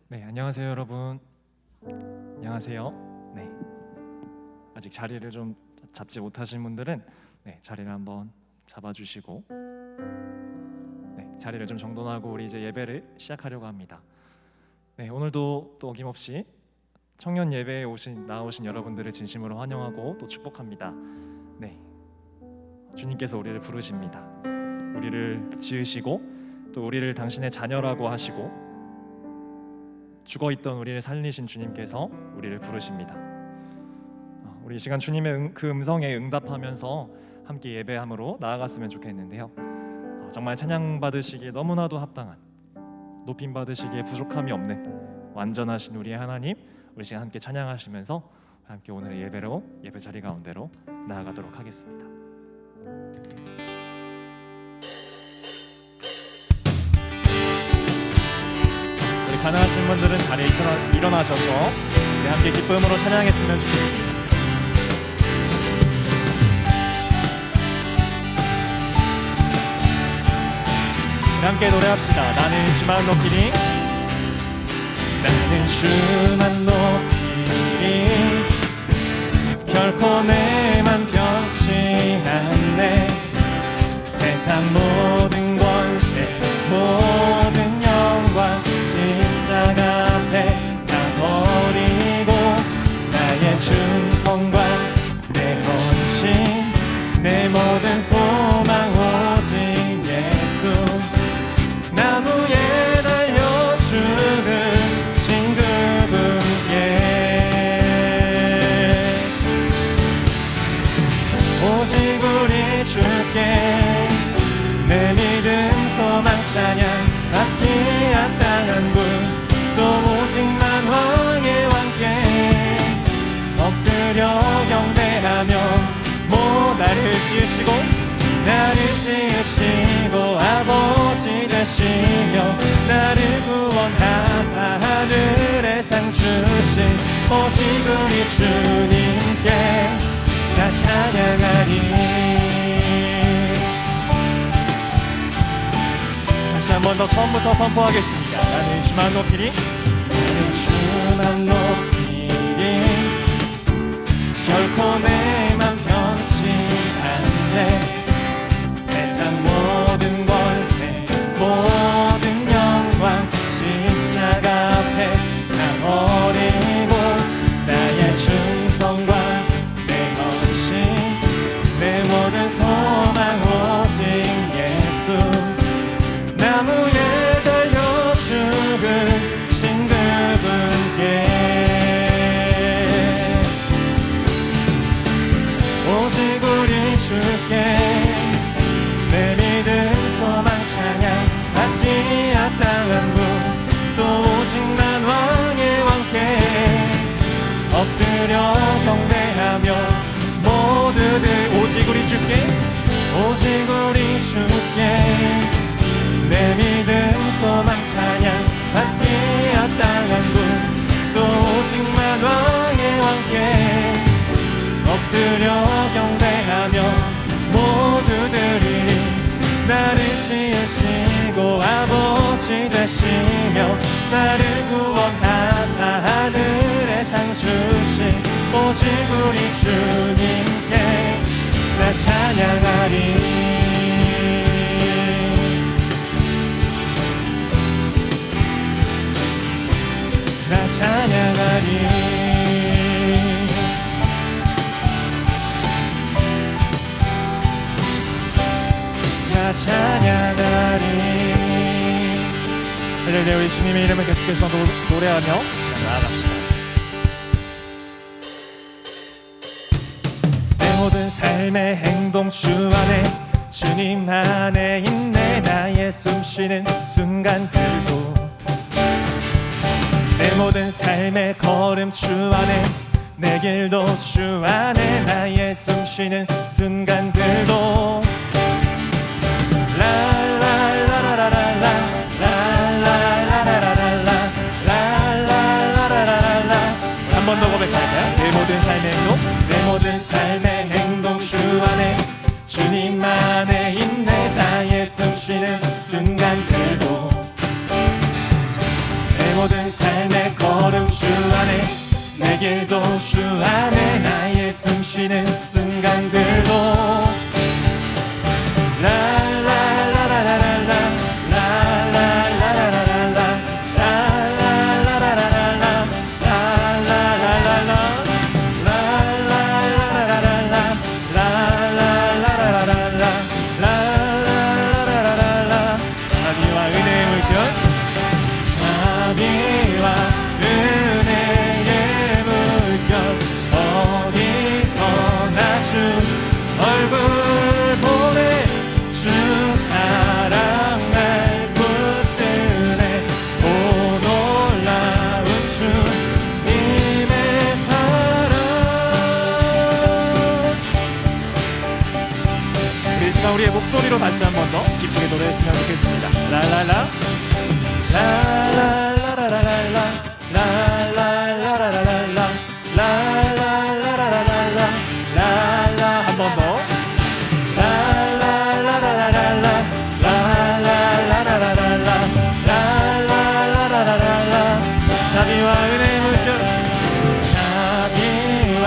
네, 안녕하세요 여러분. 안녕하세요. 네, 아직 자리를 좀 잡지 못하신 분들은 자리를 한번 잡아주시고 자리를 좀 정돈하고 우리 이제 예배를 시작하려고 합니다. 오늘도 또 어김없이 청년 예배에 나오신 여러분들을 진심으로 환영하고 또 축복합니다. 주님께서 우리를 부르십니다. 우리를 지으시고 또 우리를 당신의 자녀라고 하시고 죽어있던 우리를 살리신 주님께서 우리를 부르십니다. 우리 이 시간 주님의 그 음성에 응답하면서 함께 예배함으로 나아갔으면 좋겠는데요. 정말 찬양 받으시기에 너무나도 합당한, 높임 받으시기에 부족함이 없는 완전하신 우리의 하나님, 우리 시간 함께 찬양하시면서 함께 오늘의 예배 자리 가운데로 나아가도록 하겠습니다. 우리 가능하신 분들은 자리에 일어나셔서 우리 함께 기쁨으로 찬양했으면 좋겠습니다. 우리 함께 노래합시다. 나는 주만 높이리, 나는 주만 높이리, 결코 내만 변치 않네. 세상 모든 권세 모든 영광 십자가 앞에 다 버리고 나의 충성과 내 헌신 내 모든 소망 오직 예수. 나무에 달려 죽으신 그분께 오직 우리 주께 내 믿음 소망 찬양 받기 합당한 분 또 오직만 왕의 왕께 엎드려 경배하며 나를 지으시고 아버지 되시며 나를 구원하사 하늘의 상 주신 오직 우리 주님께 나 찬양하리. 다시 한 번 더 처음부터 선포하겠습니다. 나는 주만 높이리, 나는 주만 높이리, 결코 내만 변치 않네. 세상 모든 권세 모든 영광 십자가 앞에 다 버리고 나의 충성과 내 헌신 내 모든 소망 오직 예수. 나무에 달려 죽으신 그분께 오직 우리 주께 내 믿음 소망 찬양 받기 합당한 분 또 오직만 왕의 왕께 엎드려 경배하며 모두들 오직 우리 주께 내 믿음 소망 찬양 받기 합당한 분 또 오직만 왕의 왕께 엎드려 경배하며 모두들이 나를 지으시고 아버지 되시며 나를 구원하사 하늘의 상 주신 오직 우리 주님께 나 찬양하리. 나 찬양하리. 나 찬양하리. 할렐루야. 우리 주님의 이름을 계속해서 노래하며 시간 나아갑시다. 내 모든 삶의 행동 주 안에 주님 안에 있네. 나의 숨쉬는 순간들도 내 모든 삶의 걸음 주 안에 내 길도 주 안에 나의 숨쉬는 순간들도 한 번 더 고백할까요? 내 모든 삶의 행동 주 안에 주님 안에 있네. 나의 숨쉬는 순간들도 내 모든 삶의 걸음 주 안에 내 길도 주 안에 나의 숨쉬는 순간들도 우리의 목소리로 다시 한 번 더 기쁘게 노래했으면 좋겠습니다. 라라라 라라라라라라라 라라라라라라라 라라라라라라라 라라 한 번 더 라라라라라라라 라라라라라라라 라라라라라라라 자비와 은혜의 물결 자비와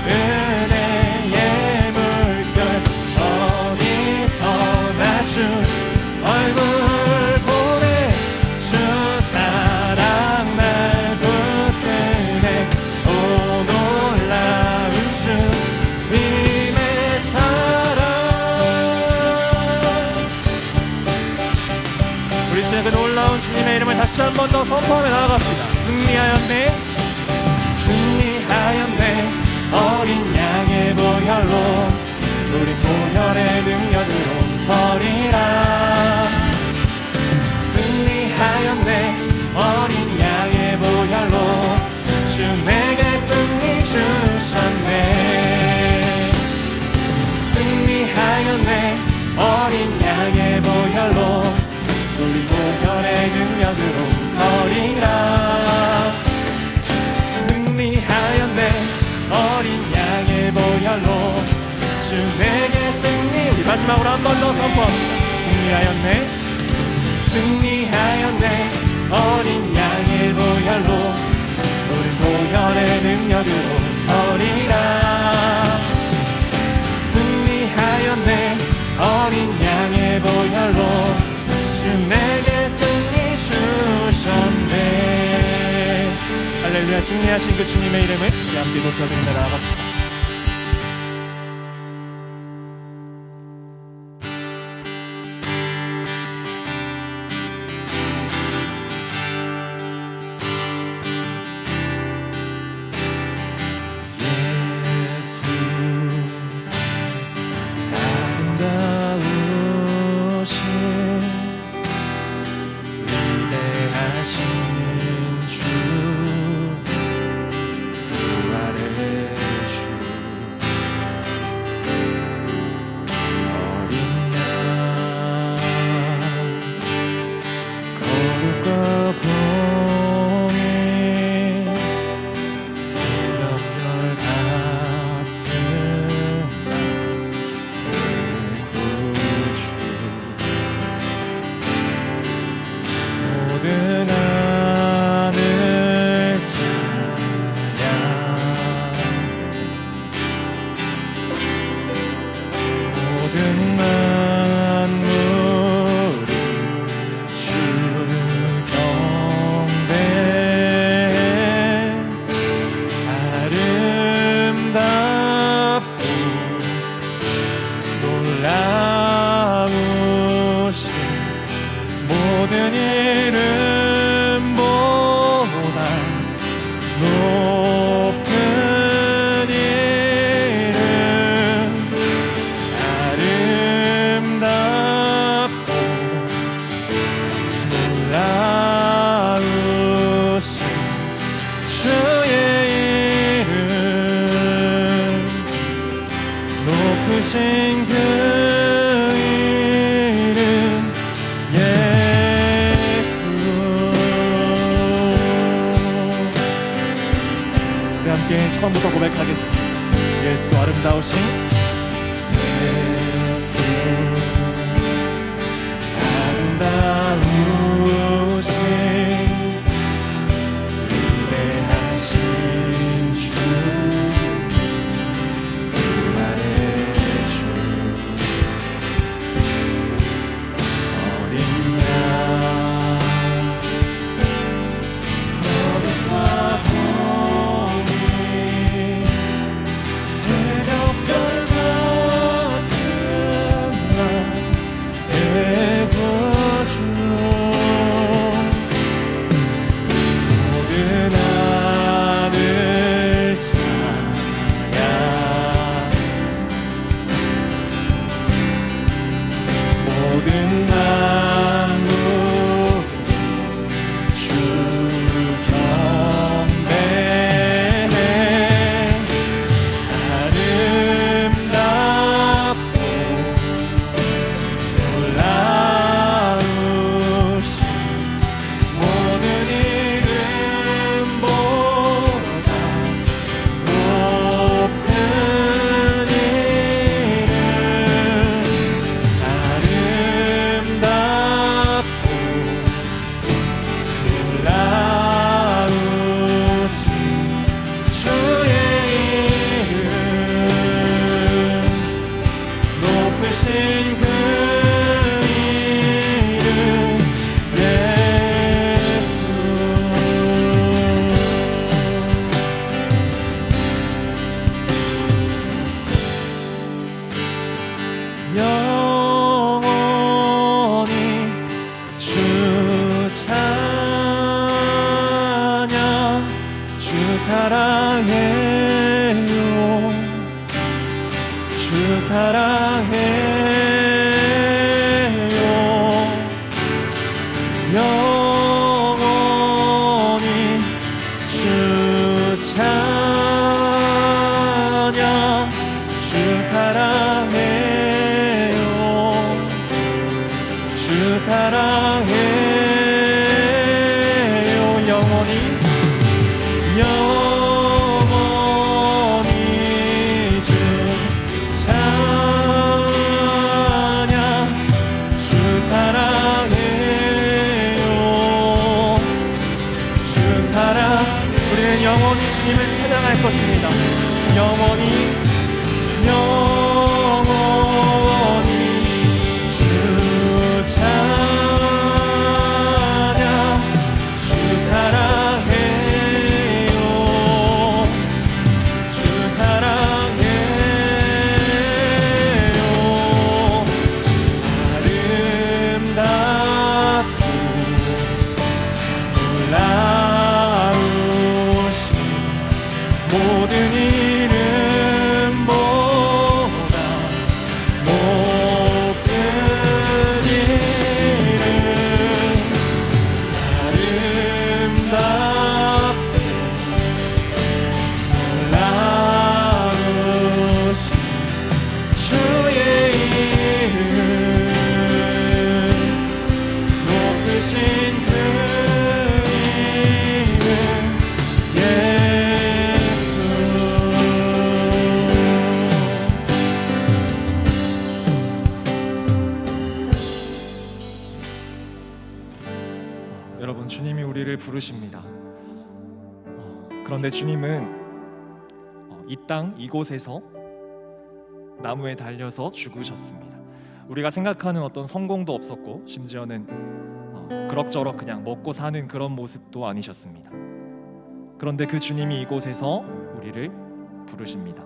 은혜의 물결 주 얼굴 보내 주 사랑 날 붙드네 오 놀라운 주님의 사랑 우리 시작은 놀라운 주님의 이름을 다시 한 번 더 선포하며 나아갑시다. 승리하였네 승리하였네 어린 양의 보혈로 우리 보혈의 능력으로 서리라 승리하였네 어린 양의 보혈로 주 내게 승리 주셨네 승리하였네 어린 양의 보혈로 우리 보혈의 능력으로 서리라 승리하였네 어린 양의 보혈로 주 내게 승리 우리 마지막으로 한 번 더 선포합니다. 승리하였네 승리하였네 어린 양의 보혈로 우리 보혈의 능력으로 서리라 승리하였네 어린 양의 보혈로 주 내게 승리 주셨네 할렐루야 승리하신 그 주님의 이름을 함께 높여드리며 나아갑시다. 높으신 그 이름 예수. 우리 함께 처음부터 고백하겠습니다. 예수 아름다우신 예수 아름다우신 주 사랑해요. 주 사랑해요. 영원히 주 찬양. 주 사랑해요. 주 사랑해요. 영원히 주 찬양. 주 사랑해요. 주 사랑. 우리는 영원히 주님을 찬양할 것입니다. 영원히 주 찬양. 주 사랑해요. 주 사랑해요. 아름답고 놀라우신 모든 이름보다 높은 이름. 아름답고 놀라우신 주의 이름. 높으신 그 이름 예수. 여러분, 주님이 우리를 부르십니다. 그런데 주님은 이 땅 이곳에서 나무에 달려서 죽으셨습니다. 우리가 생각하는 어떤 성공도 없었고, 심지어는 그럭저럭 그냥 먹고 사는 그런 모습도 아니셨습니다. 그런데 그 주님이 이곳에서 우리를 부르십니다.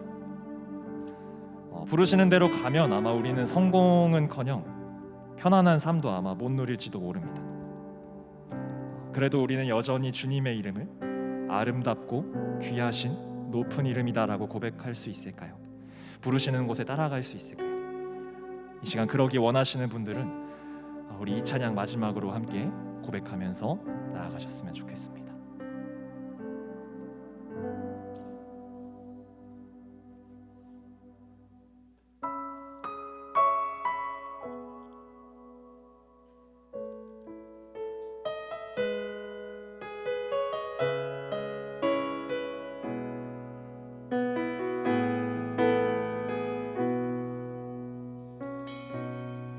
부르시는 대로 가면 아마 우리는 성공은커녕 편안한 삶도 아마 못 누릴지도 모릅니다. 그래도 우리는 여전히 주님의 이름을 아름답고 귀하신 높은 이름이다라고 고백할 수 있을까요? 부르시는 곳에 따라갈 수 있을까요? 이 시간 그러기 원하시는 분들은 우리 이 찬양 마지막으로 함께 고백하면서 나아가셨으면 좋겠습니다.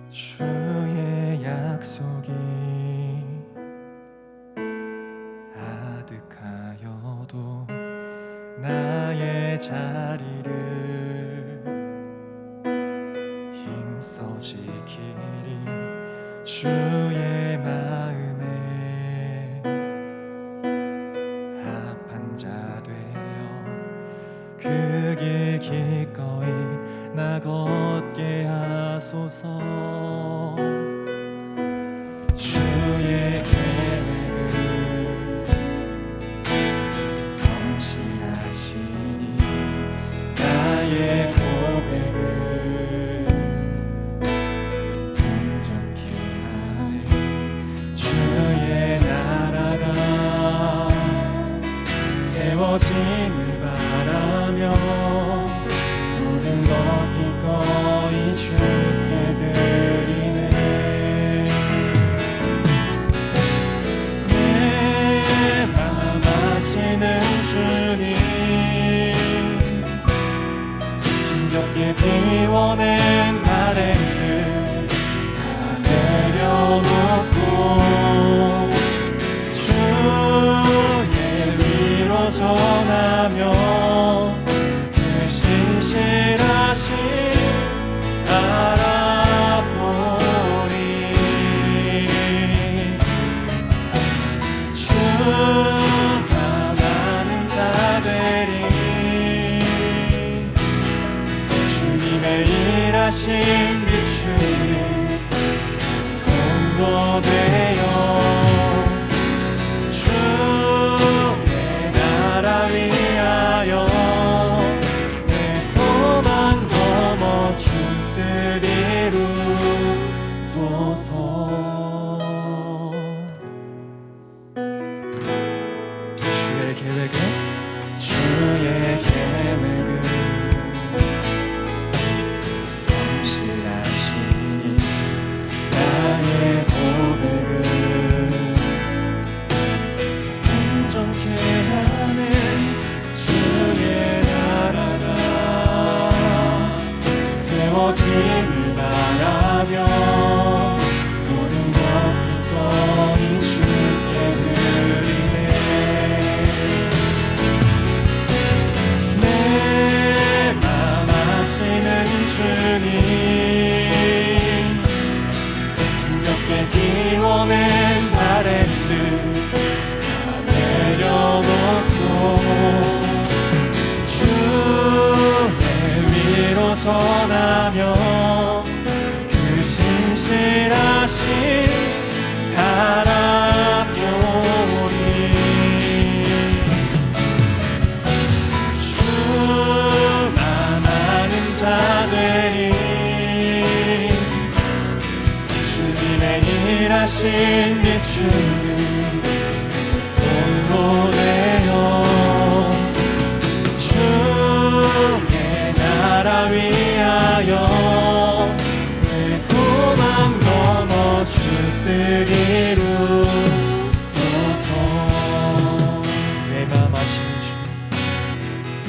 주의 약속이 아득하여도 나의 자리를 힘써 지키리. 주의 마음에 합한 자 되어 그 길 기꺼이 나 걷게 하소서. 주의 계획은 성실하시니 나의 고백을 온전케 하네. 주의 나라가 세워짐을 바라며 모든 것 기꺼이 주께 드리네. 내 맘 아시는 주님, 힘겹게 비워낸 바램을 다 내려놓고 주의 위로 전하며 그 신실하신 알아보리. 주가 나는 자 되리. 주님의 일하신 비추니 통로 되어 주의 나라 주의 계획은 성실하시니 나의 고백을 온전케 하는 주의 나라가 세워짐을 바라며 모든 것 기꺼이 주께 드리네. 내 맘 아시는 주님, 힘겹게 비워낸 바램들 다 내려놓고 주의 위로 전하며 그 신실하신 바라보니 주만 아는 자들이 주님의 일하신 비추는 돌로 되어 주의 나라 위하여 내 소망 넘어 주 뜻 이루소서. 내 맘 아시는 주,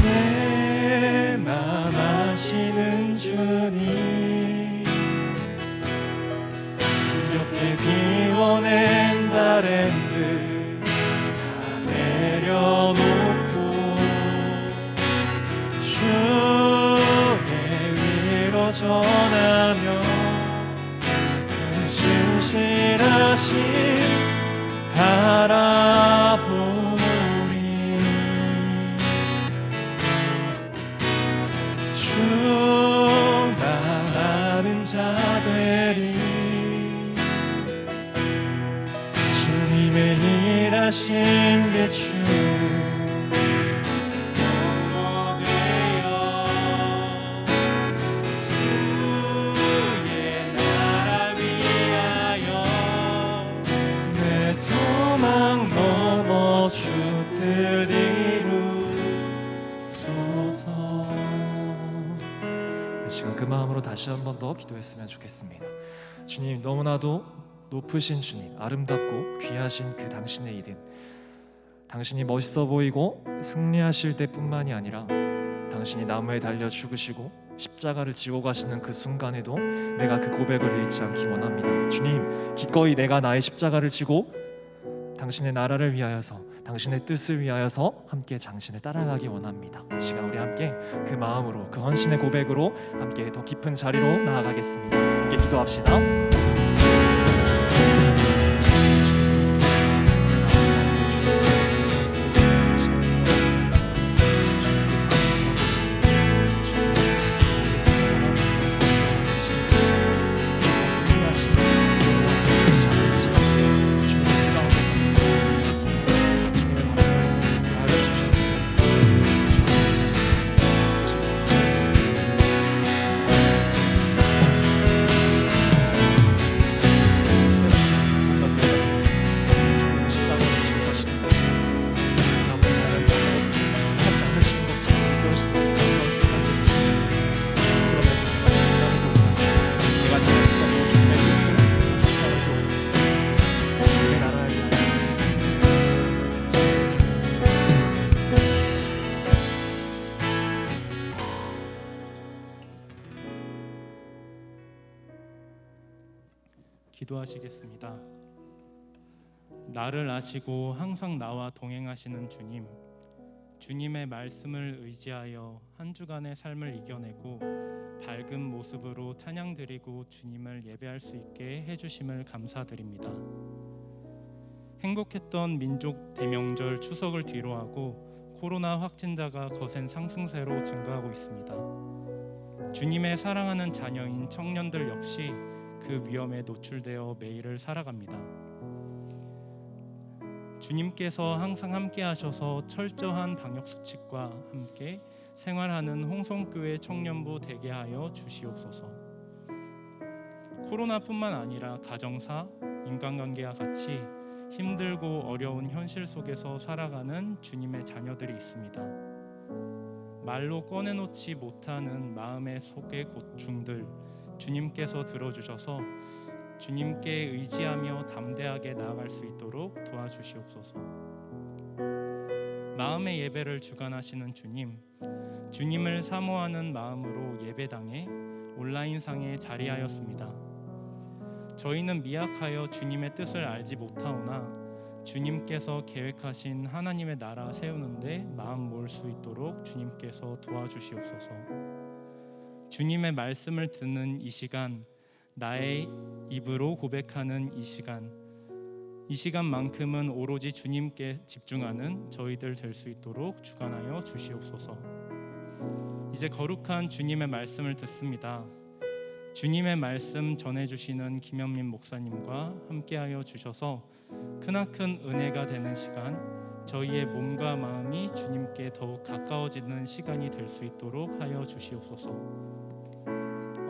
내 맘 아시는 주님, 힘겹게 비워낸 바램들 다 내려놓고 주의 위로 전하며 그 신실하신 바라보니 주만 아는 자들이 주님의 일하신 비추는 돌로 되어 주의 나라 위하여 내 소망 넘어 주 뜻 이루소서. 이 시간 그 마음으로 다시 한 번 더 기도했으면 좋겠습니다. 주님, 너무나도 높으신 주님, 아름답고 귀하신 그 당신의 이름, 당신이 멋있어 보이고 승리하실 때뿐만이 아니라 당신이 나무에 달려 죽으시고 십자가를 지고 가시는 그 순간에도 내가 그 고백을 잃지 않기 원합니다. 주님, 기꺼이 내가 나의 십자가를 지고 당신의 나라를 위하여서, 당신의 뜻을 위하여서 함께 당신을 따라가기 원합니다. 이 시간 우리 함께 그 마음으로, 그 헌신의 고백으로 함께 더 깊은 자리로 나아가겠습니다. 함께 기도합시다. 기도하시겠습니다. 나를 아시고 항상 나와 동행하시는 주님, 주님의 말씀을 의지하여 한 주간의 삶을 이겨내고 밝은 모습으로 찬양드리고 주님을 예배할 수 있게 해주심을 감사드립니다. 행복했던 민족 대명절 추석을 뒤로하고 코로나 확진자가 거센 상승세로 증가하고 있습니다. 주님의 사랑하는 자녀인 청년들 역시 그 위험에 노출되어 매일을 살아갑니다. 주님께서 항상 함께 하셔서 철저한 방역 수칙과 함께 생활하는 홍성교회 청년부 되게 하여 주시옵소서. 코로나뿐만 아니라 가정사, 인간관계와 같이 힘들고 어려운 현실 속에서 살아가는 주님의 자녀들이 있습니다. 말로 꺼내놓지 못하는 마음의 속의 고충들 주님께서 들어주셔서 주님께 의지하며 담대하게 나아갈 수 있도록 도와주시옵소서. 마음의 예배를 주관하시는 주님, 주님을 사모하는 마음으로 예배당에 온라인상에 자리하였습니다. 저희는 미약하여 주님의 뜻을 알지 못하오나 주님께서 계획하신 하나님의 나라 세우는데 마음 모을 수 있도록 주님께서 도와주시옵소서. 주님의 말씀을 듣는 이 시간, 나의 입으로 고백하는 이 시간만큼은 오로지 주님께 집중하는 저희들 될 수 있도록 주관하여 주시옵소서. 이제 거룩한 주님의 말씀을 듣습니다. 주님의 말씀 전해주시는 김현민 목사님과 함께하여 주셔서 크나큰 은혜가 되는 시간, 저희의 몸과 마음이 주님께 더욱 가까워지는 시간이 될 수 있도록 하여 주시옵소서.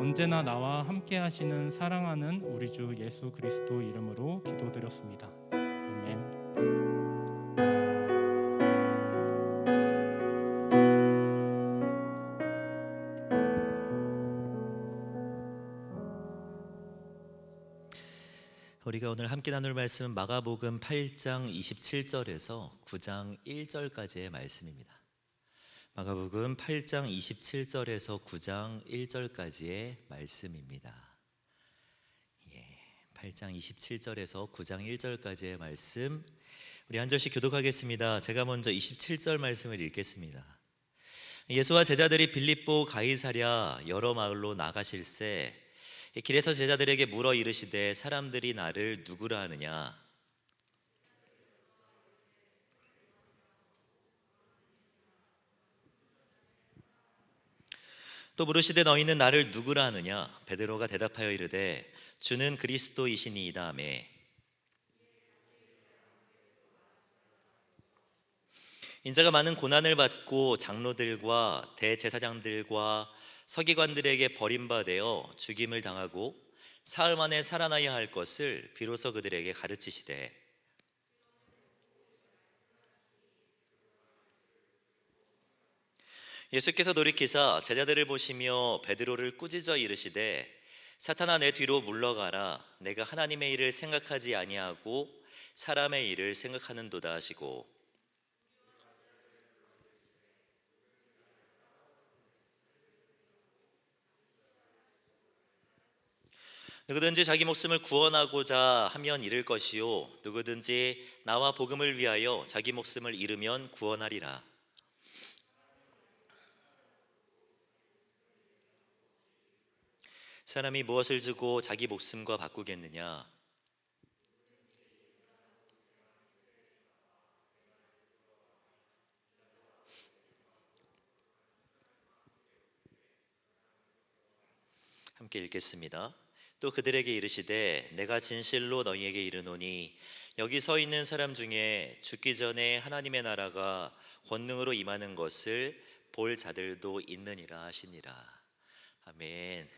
언제나 나와 함께하시는 사랑하는 우리 주 예수 그리스도 이름으로 기도드렸습니다. 아멘. 우리가 오늘 함께 나눌 말씀은 마가복음 8장 27절에서 9장 1절까지의 말씀입니다. 마가복음 8장 27절에서 9장 1절까지의 말씀입니다. 8장 27절에서 9장 1절까지의 말씀, 우리 한 절씩 교독하겠습니다. 제가 먼저 27절 말씀을 읽겠습니다. 예수와 제자들이 빌립보 가이사랴 여러 마을로 나가실새 길에서 제자들에게 물어 이르시되 사람들이 나를 누구라 하느냐? 또 물으시되 너희는 나를 누구라 하느냐? 베드로가 대답하여 이르되 주는 그리스도이시니이다 하며 인자가 많은 고난을 받고 장로들과 대제사장들과 서기관들에게 버림받아 죽임을 당하고 사흘 만에 살아나야 할 것을 비로소 그들에게 가르치시되 예수께서 돌이키사 제자들을 보시며 베드로를 꾸짖어 이르시되 사탄아 내 뒤로 물러가라. 내가 하나님의 일을 생각하지 아니하고 사람의 일을 생각하는도다 하시고 누구든지 자기 목숨을 구원하고자 하면 잃을 것이요 누구든지 나와 복음을 위하여 자기 목숨을 잃으면 구원하리라. 사람이 무엇을 주고 자기 목숨과 바꾸겠느냐? 함께 읽겠습니다. 또 그들에게 이르시되 내가 진실로 너희에게 이르노니 여기 서 있는 사람 중에 죽기 전에 하나님의 나라가 권능으로 임하는 것을 볼 자들도 있느니라 하시니라. 아멘.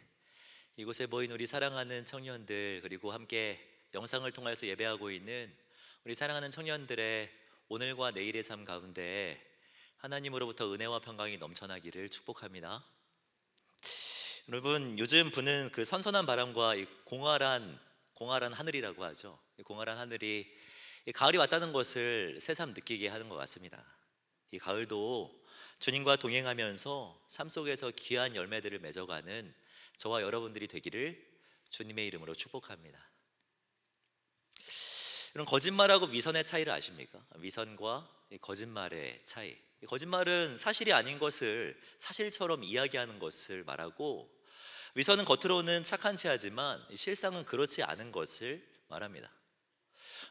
이곳에 모인 우리 사랑하는 청년들, 그리고 함께 영상을 통해서 예배하고 있는 우리 사랑하는 청년들의 오늘과 내일의 삶 가운데 하나님으로부터 은혜와 평강이 넘쳐나기를 축복합니다. 여러분, 요즘 부는 그 선선한 바람과 이 공활한 하늘이라고 하죠. 이 공활한 하늘이 이 가을이 왔다는 것을 새삼 느끼게 하는 것 같습니다. 이 가을도 주님과 동행하면서 삶 속에서 귀한 열매들을 맺어가는 저와 여러분들이 되기를 주님의 이름으로 축복합니다. 이런 거짓말하고 위선의 차이를 아십니까? 위선과 거짓말의 차이. 거짓말은 사실이 아닌 것을 사실처럼 이야기하는 것을 말하고, 위선은 겉으로는 착한 체하지만 실상은 그렇지 않은 것을 말합니다.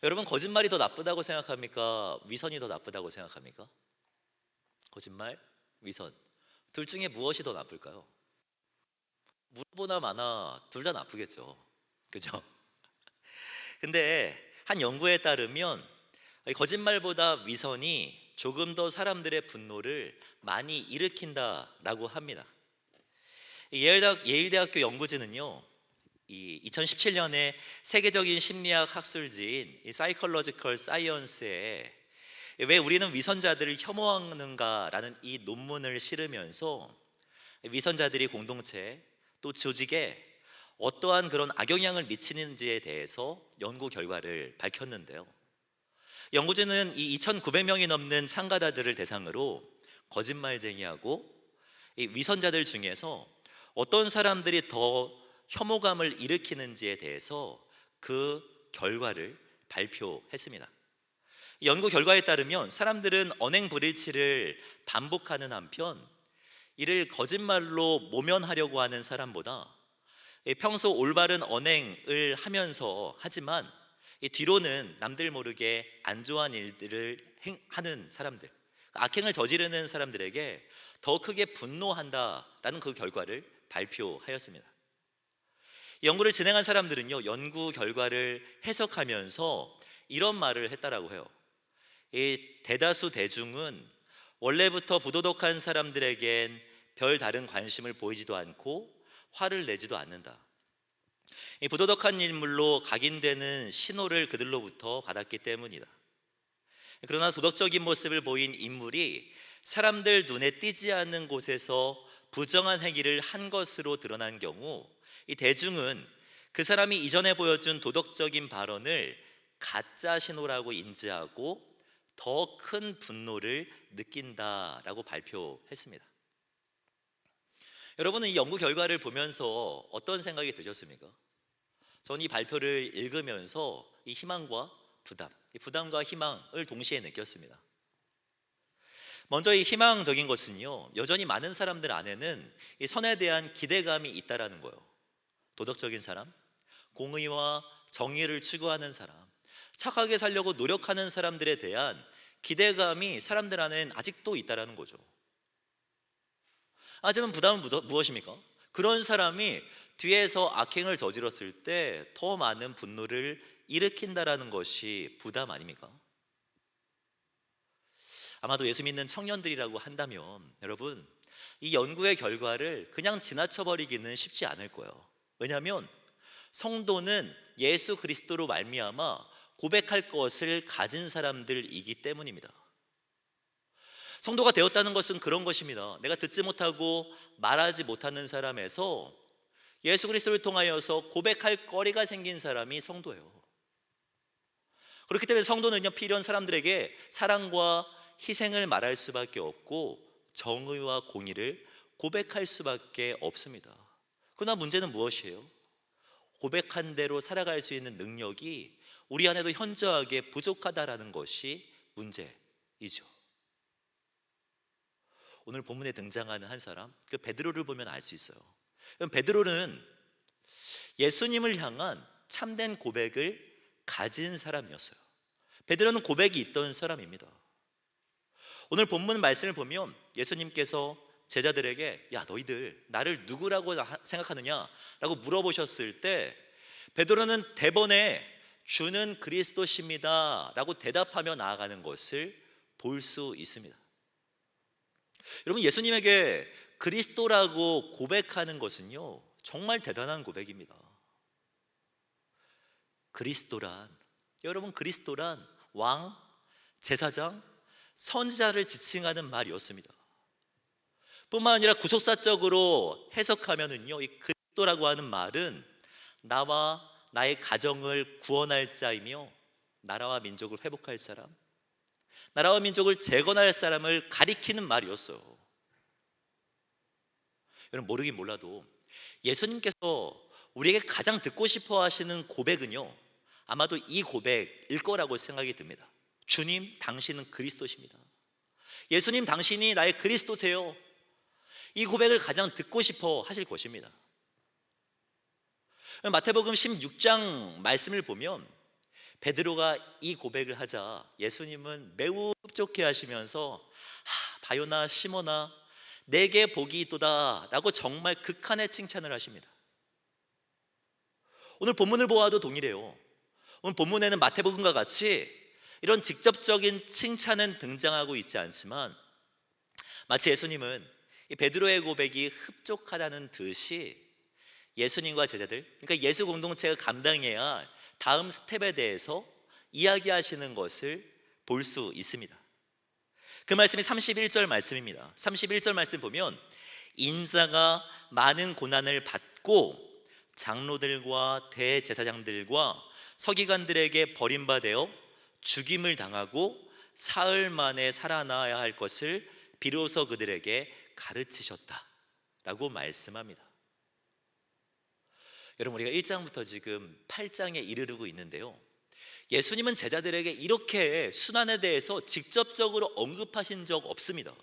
여러분, 거짓말이 더 나쁘다고 생각합니까? 위선이 더 나쁘다고 생각합니까? 거짓말, 위선, 둘 중에 무엇이 더 나쁠까요? 물어보나 마나 둘 다 나쁘겠죠. 그죠? 근데 한 연구에 따르면 거짓말보다 위선이 조금 더 사람들의 분노를 많이 일으킨다라고 합니다. 예일대학교 연구진은요, 이 2017년에 세계적인 심리학 학술지인 이 사이컬러지컬 사이언스에 왜 우리는 위선자들을 혐오하는가라는 이 논문을 실으면서 위선자들이 공동체 또 조직에 어떠한 그런 악영향을 미치는지에 대해서 연구 결과를 밝혔는데요. 연구진은 이 2,900명이 넘는 참가자들을 대상으로 거짓말쟁이하고 이 위선자들 중에서 어떤 사람들이 더 혐오감을 일으키는지에 대해서 그 결과를 발표했습니다. 연구 결과에 따르면 사람들은 언행 불일치를 반복하는 한편 이를 거짓말로 모면하려고 하는 사람보다 평소 올바른 언행을 하면서 하지만 뒤로는 남들 모르게 안 좋아하는 일들을 하는 사람들, 악행을 저지르는 사람들에게 더 크게 분노한다라는 그 결과를 발표하였습니다. 연구를 진행한 사람들은요, 연구 결과를 해석하면서 이런 말을 했다라고 해요. 이 대다수 대중은 원래부터 부도덕한 사람들에겐 별 다른 관심을 보이지도 않고 화를 내지도 않는다. 이 부도덕한 인물로 각인되는 신호를 그들로부터 받았기 때문이다. 그러나 도덕적인 모습을 보인 인물이 사람들 눈에 띄지 않는 곳에서 부정한 행위를 한 것으로 드러난 경우 이 대중은 그 사람이 이전에 보여준 도덕적인 발언을 가짜 신호라고 인지하고 더 큰 분노를 느낀다라고 발표했습니다. 여러분은 이 연구 결과를 보면서 어떤 생각이 드셨습니까? 저는 이 발표를 읽으면서 이 희망과 부담, 이 부담과 희망을 동시에 느꼈습니다. 먼저 이 희망적인 것은요, 여전히 많은 사람들 안에는 이 선에 대한 기대감이 있다라는 거예요. 도덕적인 사람, 공의와 정의를 추구하는 사람, 착하게 살려고 노력하는 사람들에 대한 기대감이 사람들 안에는 아직도 있다라는 거죠. 하지만 부담은 무엇입니까? 그런 사람이 뒤에서 악행을 저질렀을 때 더 많은 분노를 일으킨다라는 것이 부담 아닙니까? 아마도 예수 믿는 청년들이라고 한다면 여러분, 이 연구의 결과를 그냥 지나쳐버리기는 쉽지 않을 거예요. 왜냐하면 성도는 예수 그리스도로 말미암아 고백할 것을 가진 사람들이기 때문입니다. 성도가 되었다는 것은 그런 것입니다. 내가 듣지 못하고 말하지 못하는 사람에서 예수 그리스도를 통하여서 고백할 거리가 생긴 사람이 성도예요. 그렇기 때문에 성도는요, 필요한 사람들에게 사랑과 희생을 말할 수밖에 없고 정의와 공의를 고백할 수밖에 없습니다. 그러나 문제는 무엇이에요? 고백한 대로 살아갈 수 있는 능력이 우리 안에도 현저하게 부족하다라는 것이 문제이죠. 오늘 본문에 등장하는 한 사람, 그 베드로를 보면 알 수 있어요. 베드로는 예수님을 향한 참된 고백을 가진 사람이었어요. 베드로는 고백이 있던 사람입니다. 오늘 본문 말씀을 보면 예수님께서 제자들에게 야, 너희들 나를 누구라고 생각하느냐? 라고 물어보셨을 때 베드로는 대번에 주는 그리스도십니다 라고 대답하며 나아가는 것을 볼 수 있습니다. 여러분, 예수님에게 그리스도라고 고백하는 것은요, 정말 대단한 고백입니다. 그리스도란, 여러분, 그리스도란 왕, 제사장, 선지자를 지칭하는 말이었습니다. 뿐만 아니라 구속사적으로 해석하면은요, 이 그리스도라고 하는 말은 나와 나의 가정을 구원할 자이며 나라와 민족을 회복할 사람, 나라와 민족을 재건할 사람을 가리키는 말이었어요. 여러분, 모르긴 몰라도 예수님께서 우리에게 가장 듣고 싶어 하시는 고백은요, 아마도 이 고백일 거라고 생각이 듭니다. 주님, 당신은 그리스도십니다. 예수님, 당신이 나의 그리스도세요. 이 고백을 가장 듣고 싶어 하실 것입니다. 마태복음 16장 말씀을 보면 베드로가 이 고백을 하자 예수님은 매우 흡족해 하시면서 바요나 시몬아, 내게 복이 있도다 라고 정말 극한의 칭찬을 하십니다. 오늘 본문을 보아도 동일해요. 오늘 본문에는 마태복음과 같이 이런 직접적인 칭찬은 등장하고 있지 않지만 마치 예수님은 이 베드로의 고백이 흡족하다는 듯이 예수님과 제자들, 그러니까 예수 공동체가 감당해야 다음 스텝에 대해서 이야기하시는 것을 볼 수 있습니다. 그 말씀이 31절 말씀입니다. 31절 말씀 보면 인자가 많은 고난을 받고 장로들과 대제사장들과 서기관들에게 버림받아 죽임을 당하고 사흘 만에 살아나야 할 것을 비로소 그들에게 가르치셨다라고 말씀합니다. 여러분, 우리가 1장부터 지금 8장에 이르르고 있는데요, 예수님은 제자들에게 이렇게 순환에 대해서 직접적으로 언급하신 적 없습니다.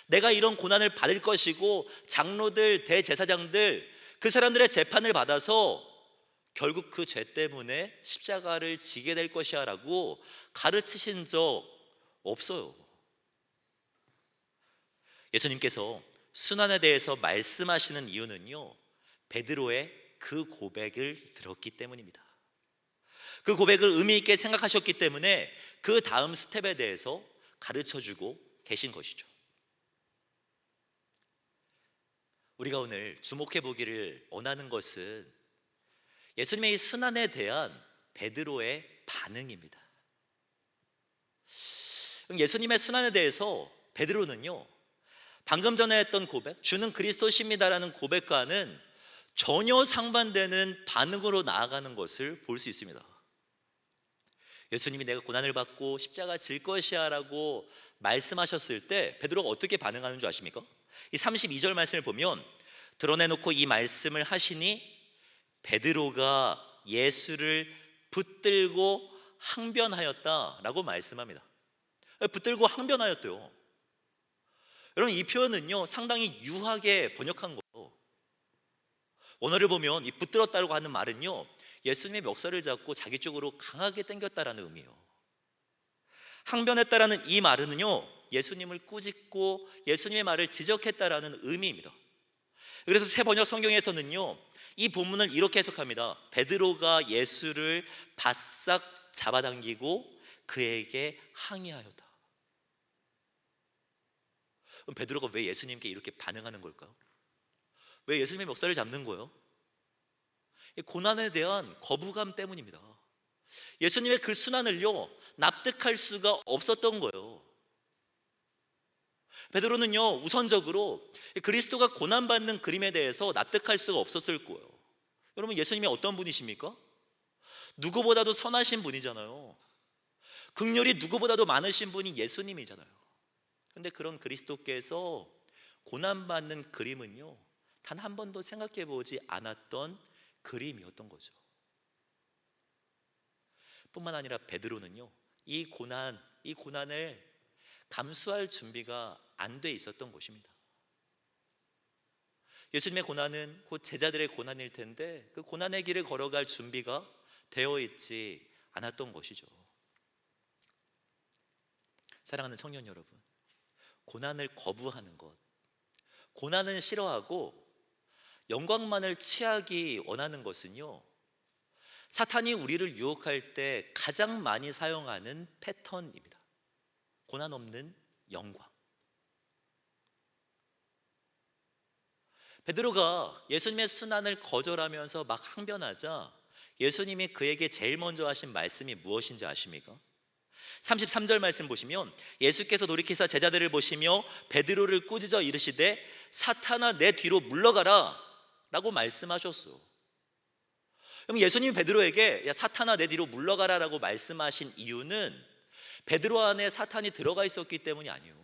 내가 이런 고난을 받을 것이고 장로들, 대제사장들 그 사람들의 재판을 받아서 결국 그 죄 때문에 십자가를 지게 될 것이야 라고 가르치신 적 없어요. 예수님께서 순환에 대해서 말씀하시는 이유는요, 베드로의 그 고백을 들었기 때문입니다. 그 고백을 의미 있게 생각하셨기 때문에 그 다음 스텝에 대해서 가르쳐주고 계신 것이죠. 우리가 오늘 주목해 보기를 원하는 것은 예수님의 이 순환에 대한 베드로의 반응입니다. 예수님의 순환에 대해서 베드로는요, 방금 전에 했던 고백, 주는 그리스도십니다라는 고백과는 전혀 상반되는 반응으로 나아가는 것을 볼 수 있습니다. 예수님이 내가 고난을 받고 십자가 질 것이야 라고 말씀하셨을 때 베드로가 어떻게 반응하는 줄 아십니까? 이 32절 말씀을 보면 드러내놓고 이 말씀을 하시니 베드로가 예수를 붙들고 항변하였다라고 말씀합니다. 붙들고 항변하였대요. 여러분, 이 표현은요 상당히 유하게 번역한 거예요. 원어를 보면 이 붙들었다고 하는 말은요, 예수님의 멱살을 잡고 자기 쪽으로 강하게 당겼다라는 의미예요. 항변했다라는 이 말은요, 예수님을 꾸짖고 예수님의 말을 지적했다라는 의미입니다. 그래서 새 번역 성경에서는요, 이 본문을 이렇게 해석합니다. 베드로가 예수를 바싹 잡아당기고 그에게 항의하였다. 그럼 베드로가 왜 예수님께 이렇게 반응하는 걸까요? 왜 예수님의 멱살을 잡는 거예요? 고난에 대한 거부감 때문입니다. 예수님의 그 순환을요 납득할 수가 없었던 거예요. 베드로는요 우선적으로 그리스도가 고난받는 그림에 대해서 납득할 수가 없었을 거예요. 여러분, 예수님이 어떤 분이십니까? 누구보다도 선하신 분이잖아요. 긍휼이 누구보다도 많으신 분이 예수님이잖아요. 그런데 그런 그리스도께서 고난받는 그림은요 단 한 번도 생각해 보지 않았던 그림이었던 거죠. 뿐만 아니라 베드로는요 이 고난을 감수할 준비가 안 돼 있었던 것입니다. 예수님의 고난은 곧 제자들의 고난일 텐데 그 고난의 길을 걸어갈 준비가 되어 있지 않았던 것이죠. 사랑하는 청년 여러분, 고난을 거부하는 것, 고난을 싫어하고 영광만을 취하기 원하는 것은요 사탄이 우리를 유혹할 때 가장 많이 사용하는 패턴입니다. 고난 없는 영광. 베드로가 예수님의 순환을 거절하면서 막 항변하자 예수님이 그에게 제일 먼저 하신 말씀이 무엇인지 아십니까? 33절 말씀 보시면 예수께서 돌이키사 제자들을 보시며 베드로를 꾸짖어 이르시되 사탄아 내 뒤로 물러가라 라고 말씀하셨어요. 그럼 예수님이 베드로에게 야 사탄아 내 뒤로 물러가라 라고 말씀하신 이유는 베드로 안에 사탄이 들어가 있었기 때문이 아니에요.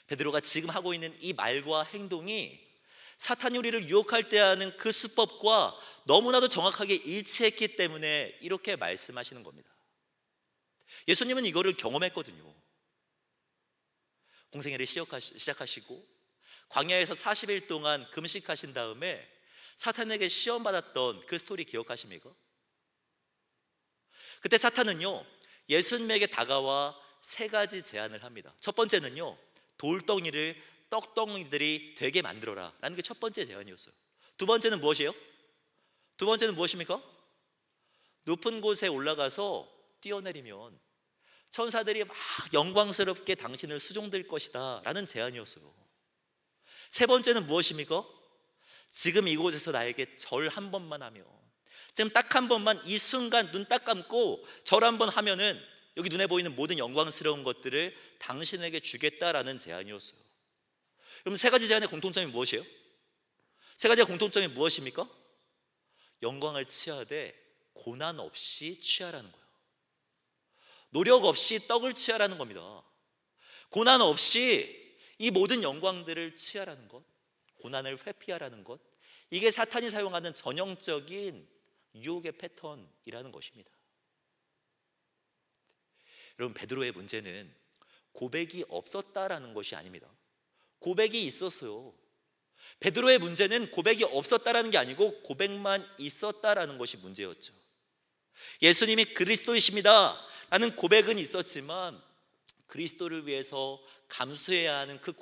베드로가 지금 하고 있는 이 말과 행동이 사탄이 우리를 유혹할 때 하는 그 수법과 너무나도 정확하게 일치했기 때문에 이렇게 말씀하시는 겁니다. 예수님은 이거를 경험했거든요. 공생애를 시작하시고 광야에서 40일 동안 금식하신 다음에 사탄에게 시험받았던 그 스토리 기억하십니까? 그때 사탄은요 예수님에게 다가와 세 가지 제안을 합니다. 첫 번째는요 돌덩이를 떡덩이들이 되게 만들어라 라는 게 첫 번째 제안이었어요. 두 번째는 무엇이에요? 두 번째는 무엇입니까? 높은 곳에 올라가서 뛰어내리면 천사들이 막 영광스럽게 당신을 수종될 것이다 라는 제안이었어요. 세 번째는 무엇입니까? 지금 이곳에서 나에게 절 한 번만 하며, 지금 딱 한 번만 이 순간 눈 딱 감고 절 한 번 하면은 여기 눈에 보이는 모든 영광스러운 것들을 당신에게 주겠다라는 제안이었어요. 그럼 세 가지 제안의 공통점이 무엇이에요? 세 가지의 공통점이 무엇입니까? 영광을 취하되 고난 없이 취하라는 거예요. 노력 없이 떡을 취하라는 겁니다. 고난 없이 이 모든 영광들을 취하라는 것, 고난을 회피하라는 것, 이게 사탄이 사용하는 전형적인 유혹의 패턴이라는 것입니다. 여러분, 베드로의 문제는 고백이 없었다라는 것이 아닙니다. 고백이 있었어요. 베드로의 문제는 고백이 없었다라는 게 아니고 고백만 있었다라는 것이 문제였죠. 예수님이 그리스도이십니다 라는 고백은 있었지만 그리스도를 위해서 감수해야 하는 그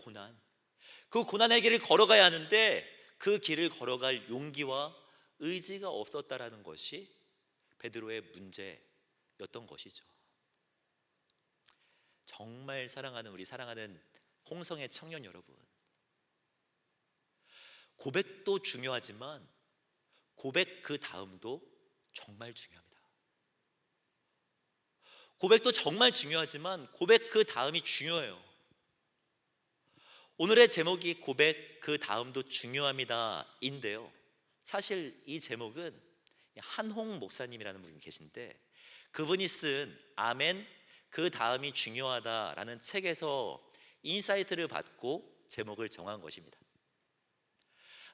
고난의 길을 걸어가야 하는데 그 길을 걸어갈 용기와 의지가 없었다라는 것이 베드로의 문제였던 것이죠. 정말 사랑하는 우리 사랑하는 홍성의 청년 여러분, 고백도 중요하지만 고백 그 다음도 정말 중요합니다. 고백도 정말 중요하지만 고백 그 다음이 중요해요. 오늘의 제목이 고백 그 다음도 중요합니다 인데요, 사실 이 제목은 한홍 목사님이라는 분이 계신데 그분이 쓴 아멘 그 다음이 중요하다라는 책에서 인사이트를 받고 제목을 정한 것입니다.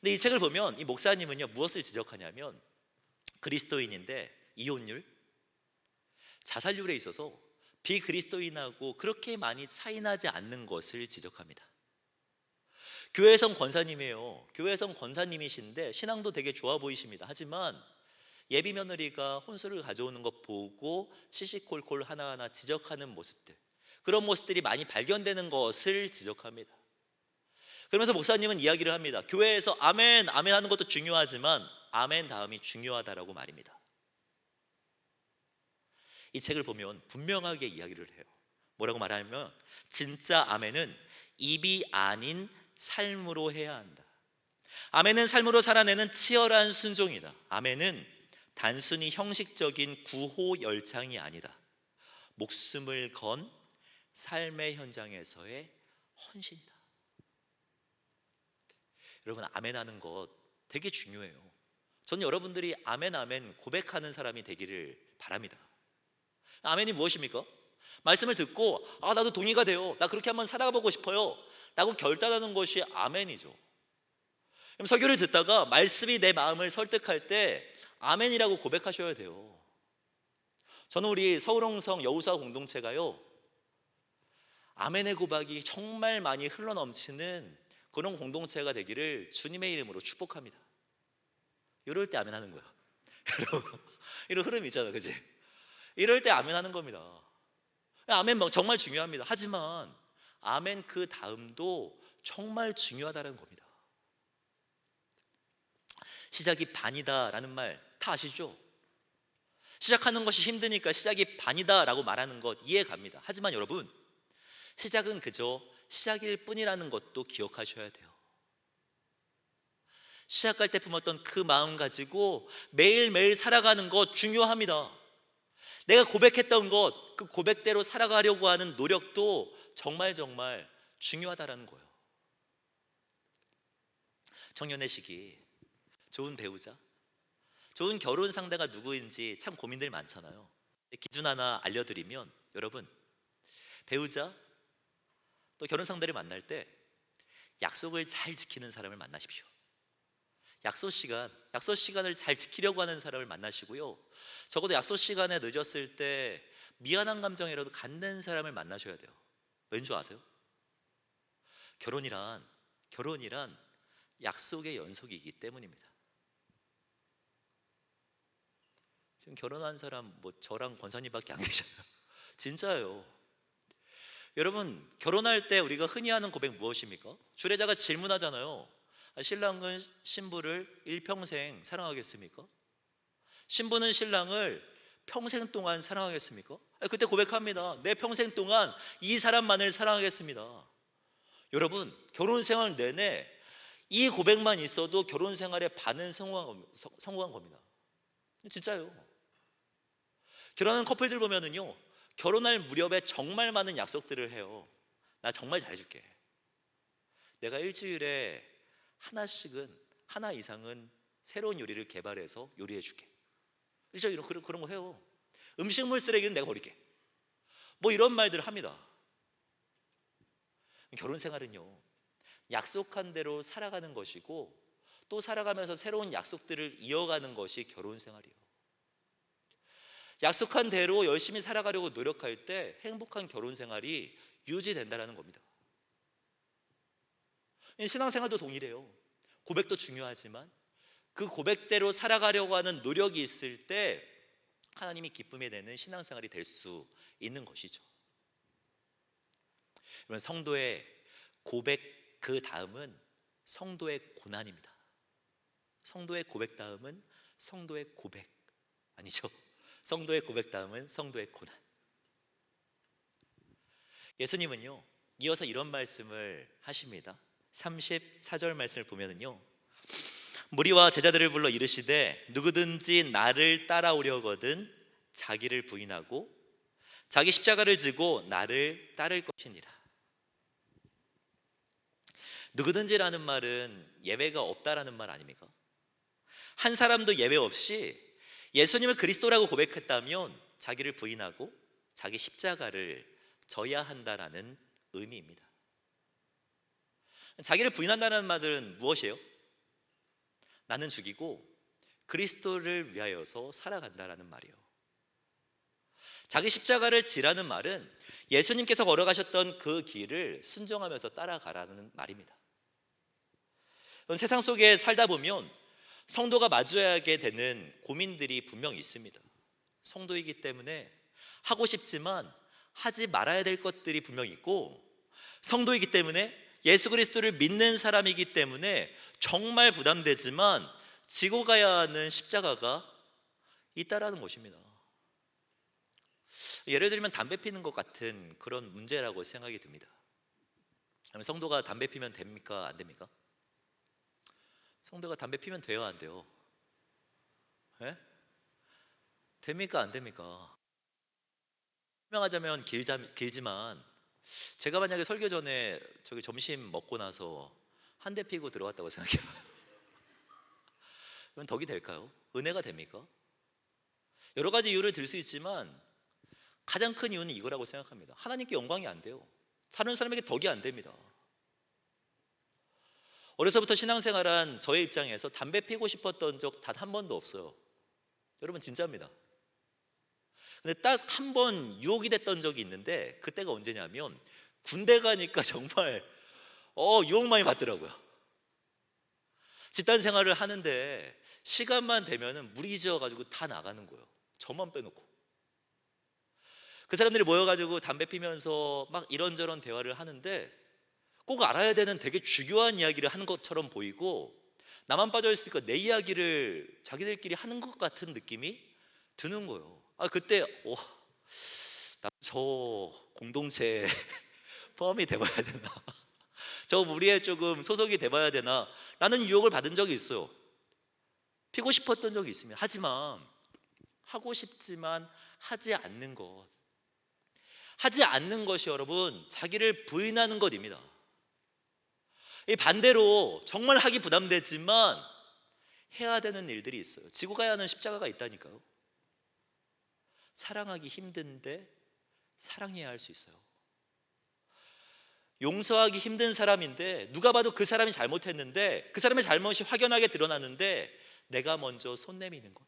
근데 이 책을 보면 이 목사님은요, 무엇을 지적하냐면 그리스도인인데 이혼율, 자살률에 있어서 비그리스도인하고 그렇게 많이 차이나지 않는 것을 지적합니다. 교회성 권사님이에요. 교회성 권사님이신데 신앙도 되게 좋아 보이십니다. 하지만 예비 며느리가 혼수를 가져오는 것 보고 시시콜콜 하나하나 지적하는 모습들, 그런 모습들이 많이 발견되는 것을 지적합니다. 그러면서 목사님은 이야기를 합니다. 교회에서 아멘, 아멘 하는 것도 중요하지만 아멘 다음이 중요하다라고 말입니다. 이 책을 보면 분명하게 이야기를 해요. 뭐라고 말하면 진짜 아멘은 입이 아닌 삶으로 해야 한다. 아멘은 삶으로 살아내는 치열한 순종이다. 아멘은 단순히 형식적인 구호 열창이 아니다. 목숨을 건 삶의 현장에서의 헌신이다. 여러분, 아멘하는 것 되게 중요해요. 저는 여러분들이 아멘 아멘 고백하는 사람이 되기를 바랍니다. 아멘이 무엇입니까? 말씀을 듣고 나도 동의가 돼요, 나 그렇게 한번 살아보고 싶어요 라고 결단하는 것이 아멘이죠. 그럼 설교를 듣다가 말씀이 내 마음을 설득할 때 아멘이라고 고백하셔야 돼요. 저는 우리 서울홍성 여우사 공동체가요, 아멘의 고백이 정말 많이 흘러넘치는 그런 공동체가 되기를 주님의 이름으로 축복합니다. 이럴 때 아멘 하는 거야. 이런 흐름이 있잖아, 그치? 이럴 때 아멘 하는 겁니다. 아멘 정말 중요합니다. 하지만 아멘 그 다음도 정말 중요하다는 겁니다. 시작이 반이다 라는 말 다 아시죠? 시작하는 것이 힘드니까 시작이 반이다 라고 말하는 것 이해 갑니다. 하지만 여러분, 시작은 그저 시작일 뿐이라는 것도 기억하셔야 돼요. 시작할 때 품었던 그 마음 가지고 매일매일 살아가는 것 중요합니다. 내가 고백했던 것, 그 고백대로 살아가려고 하는 노력도 정말 중요하다라는 거예요. 청년의 시기, 좋은 배우자, 좋은 결혼 상대가 누구인지 참 고민들 많잖아요. 기준 하나 알려드리면, 여러분, 배우자 또 결혼 상대를 만날 때 약속을 잘 지키는 사람을 만나십시오. 약속 시간을 잘 지키려고 하는 사람을 만나시고요, 적어도 약속 시간에 늦었을 때 미안한 감정이라도 갖는 사람을 만나셔야 돼요. 왠지 아세요? 결혼이란 약속의 연속이기 때문입니다. 지금 결혼한 사람 저랑 권사님밖에 안 계셔요. 진짜예요. 여러분, 결혼할 때 우리가 흔히 하는 고백 무엇입니까? 주례자가 질문하잖아요. 신랑은 신부를 일평생 사랑하겠습니까? 신부는 신랑을 평생 동안 사랑하겠습니까? 그때 고백합니다. 내 평생 동안 이 사람만을 사랑하겠습니다. 여러분, 결혼 생활 내내 이 고백만 있어도 결혼 생활의 반은 성공한 겁니다. 진짜요. 결혼하는 커플들 보면은요, 결혼할 무렵에 정말 많은 약속들을 해요. 나 정말 잘해줄게. 내가 일주일에 하나 이상은 새로운 요리를 개발해서 요리해줄게. 진짜 그런 거 해요. 음식물 쓰레기는 내가 버릴게. 뭐 이런 말들을 합니다. 결혼 생활은요, 약속한 대로 살아가는 것이고 또 살아가면서 새로운 약속들을 이어가는 것이 결혼 생활이에요. 약속한 대로 열심히 살아가려고 노력할 때 행복한 결혼 생활이 유지된다는 겁니다. 신앙생활도 동일해요. 고백도 중요하지만 그 고백대로 살아가려고 하는 노력이 있을 때 하나님이 기쁨이 되는 신앙생활이 될 수 있는 것이죠. 그러면 성도의 고백 그 다음은 성도의 고난입니다. 성도의 고백 다음은 성도의 고백 아니죠. 성도의 고백 다음은 성도의 고난. 예수님은요, 이어서 이런 말씀을 하십니다. 34절 말씀을 보면은요, 무리와 제자들을 불러 이르시되 누구든지 나를 따라오려거든 자기를 부인하고 자기 십자가를 지고 나를 따를 것이니라. 누구든지라는 말은 예외가 없다라는 말 아닙니까? 한 사람도 예외 없이 예수님을 그리스도라고 고백했다면 자기를 부인하고 자기 십자가를 져야 한다라는 의미입니다. 자기를 부인한다는 말은 무엇이에요? 나는 죽이고 그리스도를 위하여서 살아간다라는 말이에요. 자기 십자가를 지라는 말은 예수님께서 걸어가셨던 그 길을 순종하면서 따라가라는 말입니다. 세상 속에 살다 보면 성도가 마주하게 되는 고민들이 분명히 있습니다. 성도이기 때문에 하고 싶지만 하지 말아야 될 것들이 분명히 있고, 성도이기 때문에 예수 그리스도를 믿는 사람이기 때문에 정말 부담되지만 지고 가야 하는 십자가가 있다라는 것입니다. 예를 들면 담배 피는 것 같은 그런 문제라고 생각이 듭니다. 성도가 담배 피면 됩니까? 안 됩니까? 성도가 담배 피면 돼요? 안 돼요? 예? 됩니까? 안 됩니까? 설명하자면 길지만 제가 만약에 설교 전에 저기 점심 먹고 나서 한 대 피고 들어갔다고 생각해요. 그럼 덕이 될까요? 은혜가 됩니까? 여러 가지 이유를 들 수 있지만 가장 큰 이유는 이거라고 생각합니다. 하나님께 영광이 안 돼요. 다른 사람에게 덕이 안 됩니다. 어려서부터 신앙생활한 저의 입장에서 담배 피고 싶었던 적 단 한 번도 없어요. 여러분 진짜입니다. 근데 딱 한 번 유혹이 됐던 적이 있는데 그때가 언제냐면 군대 가니까 정말 유혹 많이 받더라고요. 집단 생활을 하는데 시간만 되면은 무리지어 가지고 다 나가는 거예요. 저만 빼놓고. 그 사람들이 모여가지고 담배 피면서 막 이런저런 대화를 하는데 꼭 알아야 되는 되게 중요한 이야기를 하는 것처럼 보이고, 나만 빠져있으니까 내 이야기를 자기들끼리 하는 것 같은 느낌이 드는 거예요. 그때 나 저 공동체에 포함이 돼봐야 되나, 저 무리에 조금 소속이 돼봐야 되나 라는 유혹을 받은 적이 있어요. 피고 싶었던 적이 있습니다. 하지만 하고 싶지만 하지 않는 것이 여러분 자기를 부인하는 것입니다. 이 반대로 정말 하기 부담되지만 해야 되는 일들이 있어요. 지고 가야 하는 십자가가 있다니까요. 사랑하기 힘든데 사랑해야 할 수 있어요. 용서하기 힘든 사람인데 누가 봐도 그 사람이 잘못했는데 그 사람의 잘못이 확연하게 드러나는데 내가 먼저 손 내미는 것.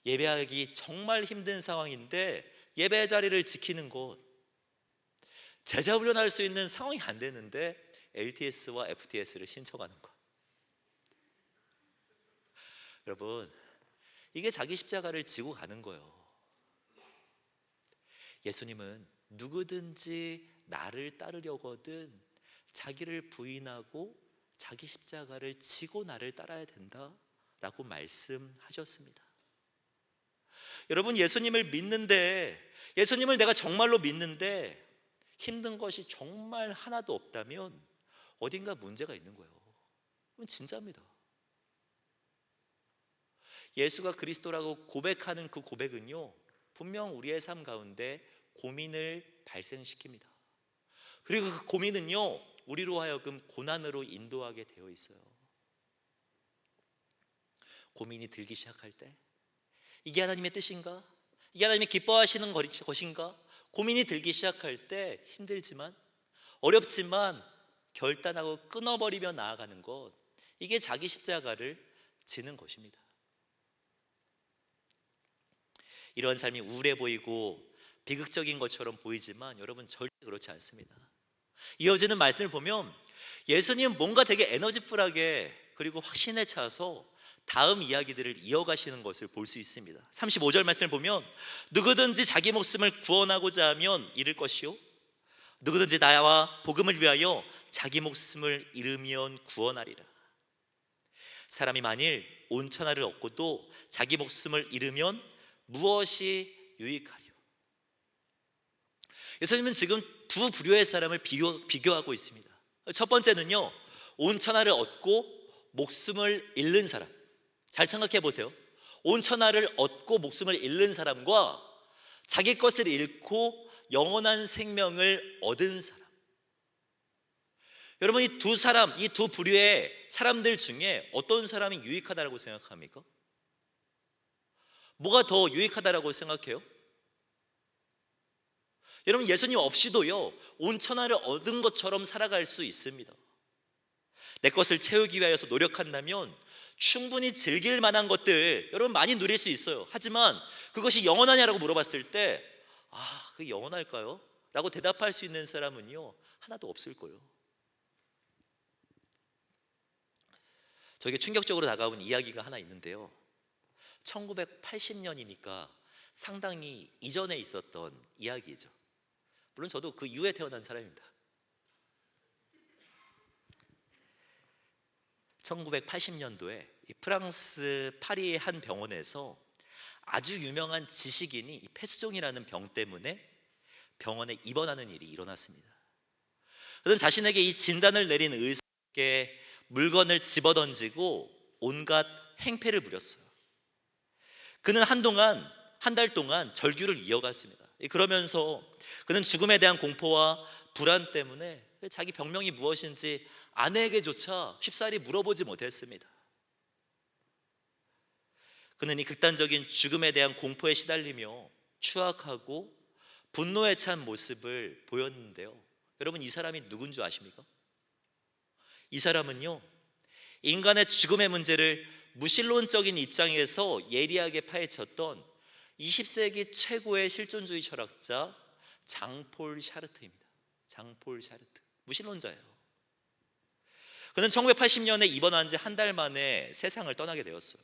예배하기 정말 힘든 상황인데 예배 자리를 지키는 것. 제자 훈련할 수 있는 상황이 안 되는데 LTS와 FTS를 신청하는 것. 여러분, 이게 자기 십자가를 지고 가는 거예요. 예수님은 누구든지 나를 따르려거든 자기를 부인하고 자기 십자가를 지고 나를 따라야 된다라고 말씀하셨습니다. 여러분, 예수님을 믿는데, 예수님을 내가 정말로 믿는데 힘든 것이 정말 하나도 없다면 어딘가 문제가 있는 거예요. 그건 진짜입니다. 예수가 그리스도라고 고백하는 그 고백은요, 분명 우리의 삶 가운데 고민을 발생시킵니다. 그리고 그 고민은요, 우리로 하여금 고난으로 인도하게 되어 있어요. 고민이 들기 시작할 때 이게 하나님의 뜻인가? 이게 하나님이 기뻐하시는 것인가? 고민이 들기 시작할 때 힘들지만, 어렵지만 결단하고 끊어버리며 나아가는 것, 이게 자기 십자가를 지는 것입니다. 이런 삶이 우울해 보이고 비극적인 것처럼 보이지만 여러분, 절대 그렇지 않습니다. 이어지는 말씀을 보면 예수님은 뭔가 되게 에너지풀하게 그리고 확신에 차서 다음 이야기들을 이어가시는 것을 볼 수 있습니다. 35절 말씀을 보면 누구든지 자기 목숨을 구원하고자 하면 잃을 것이요, 누구든지 나와 복음을 위하여 자기 목숨을 잃으면 구원하리라. 사람이 만일 온 천하를 얻고도 자기 목숨을 잃으면 무엇이 유익하리요? 예수님은 지금 두 부류의 사람을 비교하고 있습니다. 첫 번째는요, 온 천하를 얻고 목숨을 잃는 사람. 잘 생각해 보세요. 온 천하를 얻고 목숨을 잃는 사람과 자기 것을 잃고 영원한 생명을 얻은 사람. 여러분, 이 두 사람, 이 두 부류의 사람들 중에 어떤 사람이 유익하다고 생각합니까? 뭐가 더 유익하다고 생각해요? 여러분, 예수님 없이도요, 온 천하를 얻은 것처럼 살아갈 수 있습니다. 내 것을 채우기 위하여서 노력한다면 충분히 즐길 만한 것들 여러분 많이 누릴 수 있어요. 하지만 그것이 영원하냐라고 물어봤을 때 그게 영원할까요? 라고 대답할 수 있는 사람은요, 하나도 없을 거예요. 저에게 충격적으로 다가온 이야기가 하나 있는데요, 1980년이니까 상당히 이전에 있었던 이야기죠. 물론 저도 그 이후에 태어난 사람입니다. 1980년도에 프랑스 파리의 한 병원에서 아주 유명한 지식인이 폐수종이라는 병 때문에 병원에 입원하는 일이 일어났습니다. 그는 자신에게 이 진단을 내린 의사에게 물건을 집어던지고 온갖 행패를 부렸어요. 그는 한 달 동안 절규를 이어갔습니다. 그러면서 그는 죽음에 대한 공포와 불안 때문에 자기 병명이 무엇인지 아내에게조차 쉽사리 물어보지 못했습니다. 그는 이 극단적인 죽음에 대한 공포에 시달리며 추악하고 분노에 찬 모습을 보였는데요, 여러분, 이 사람이 누군 줄 아십니까? 이 사람은요, 인간의 죽음의 문제를 무신론적인 입장에서 예리하게 파헤쳤던 20세기 최고의 실존주의 철학자 장폴 샤르트입니다. 장폴 샤르트, 무신론자예요. 그는 1980년에 입원한 지 한 달 만에 세상을 떠나게 되었어요.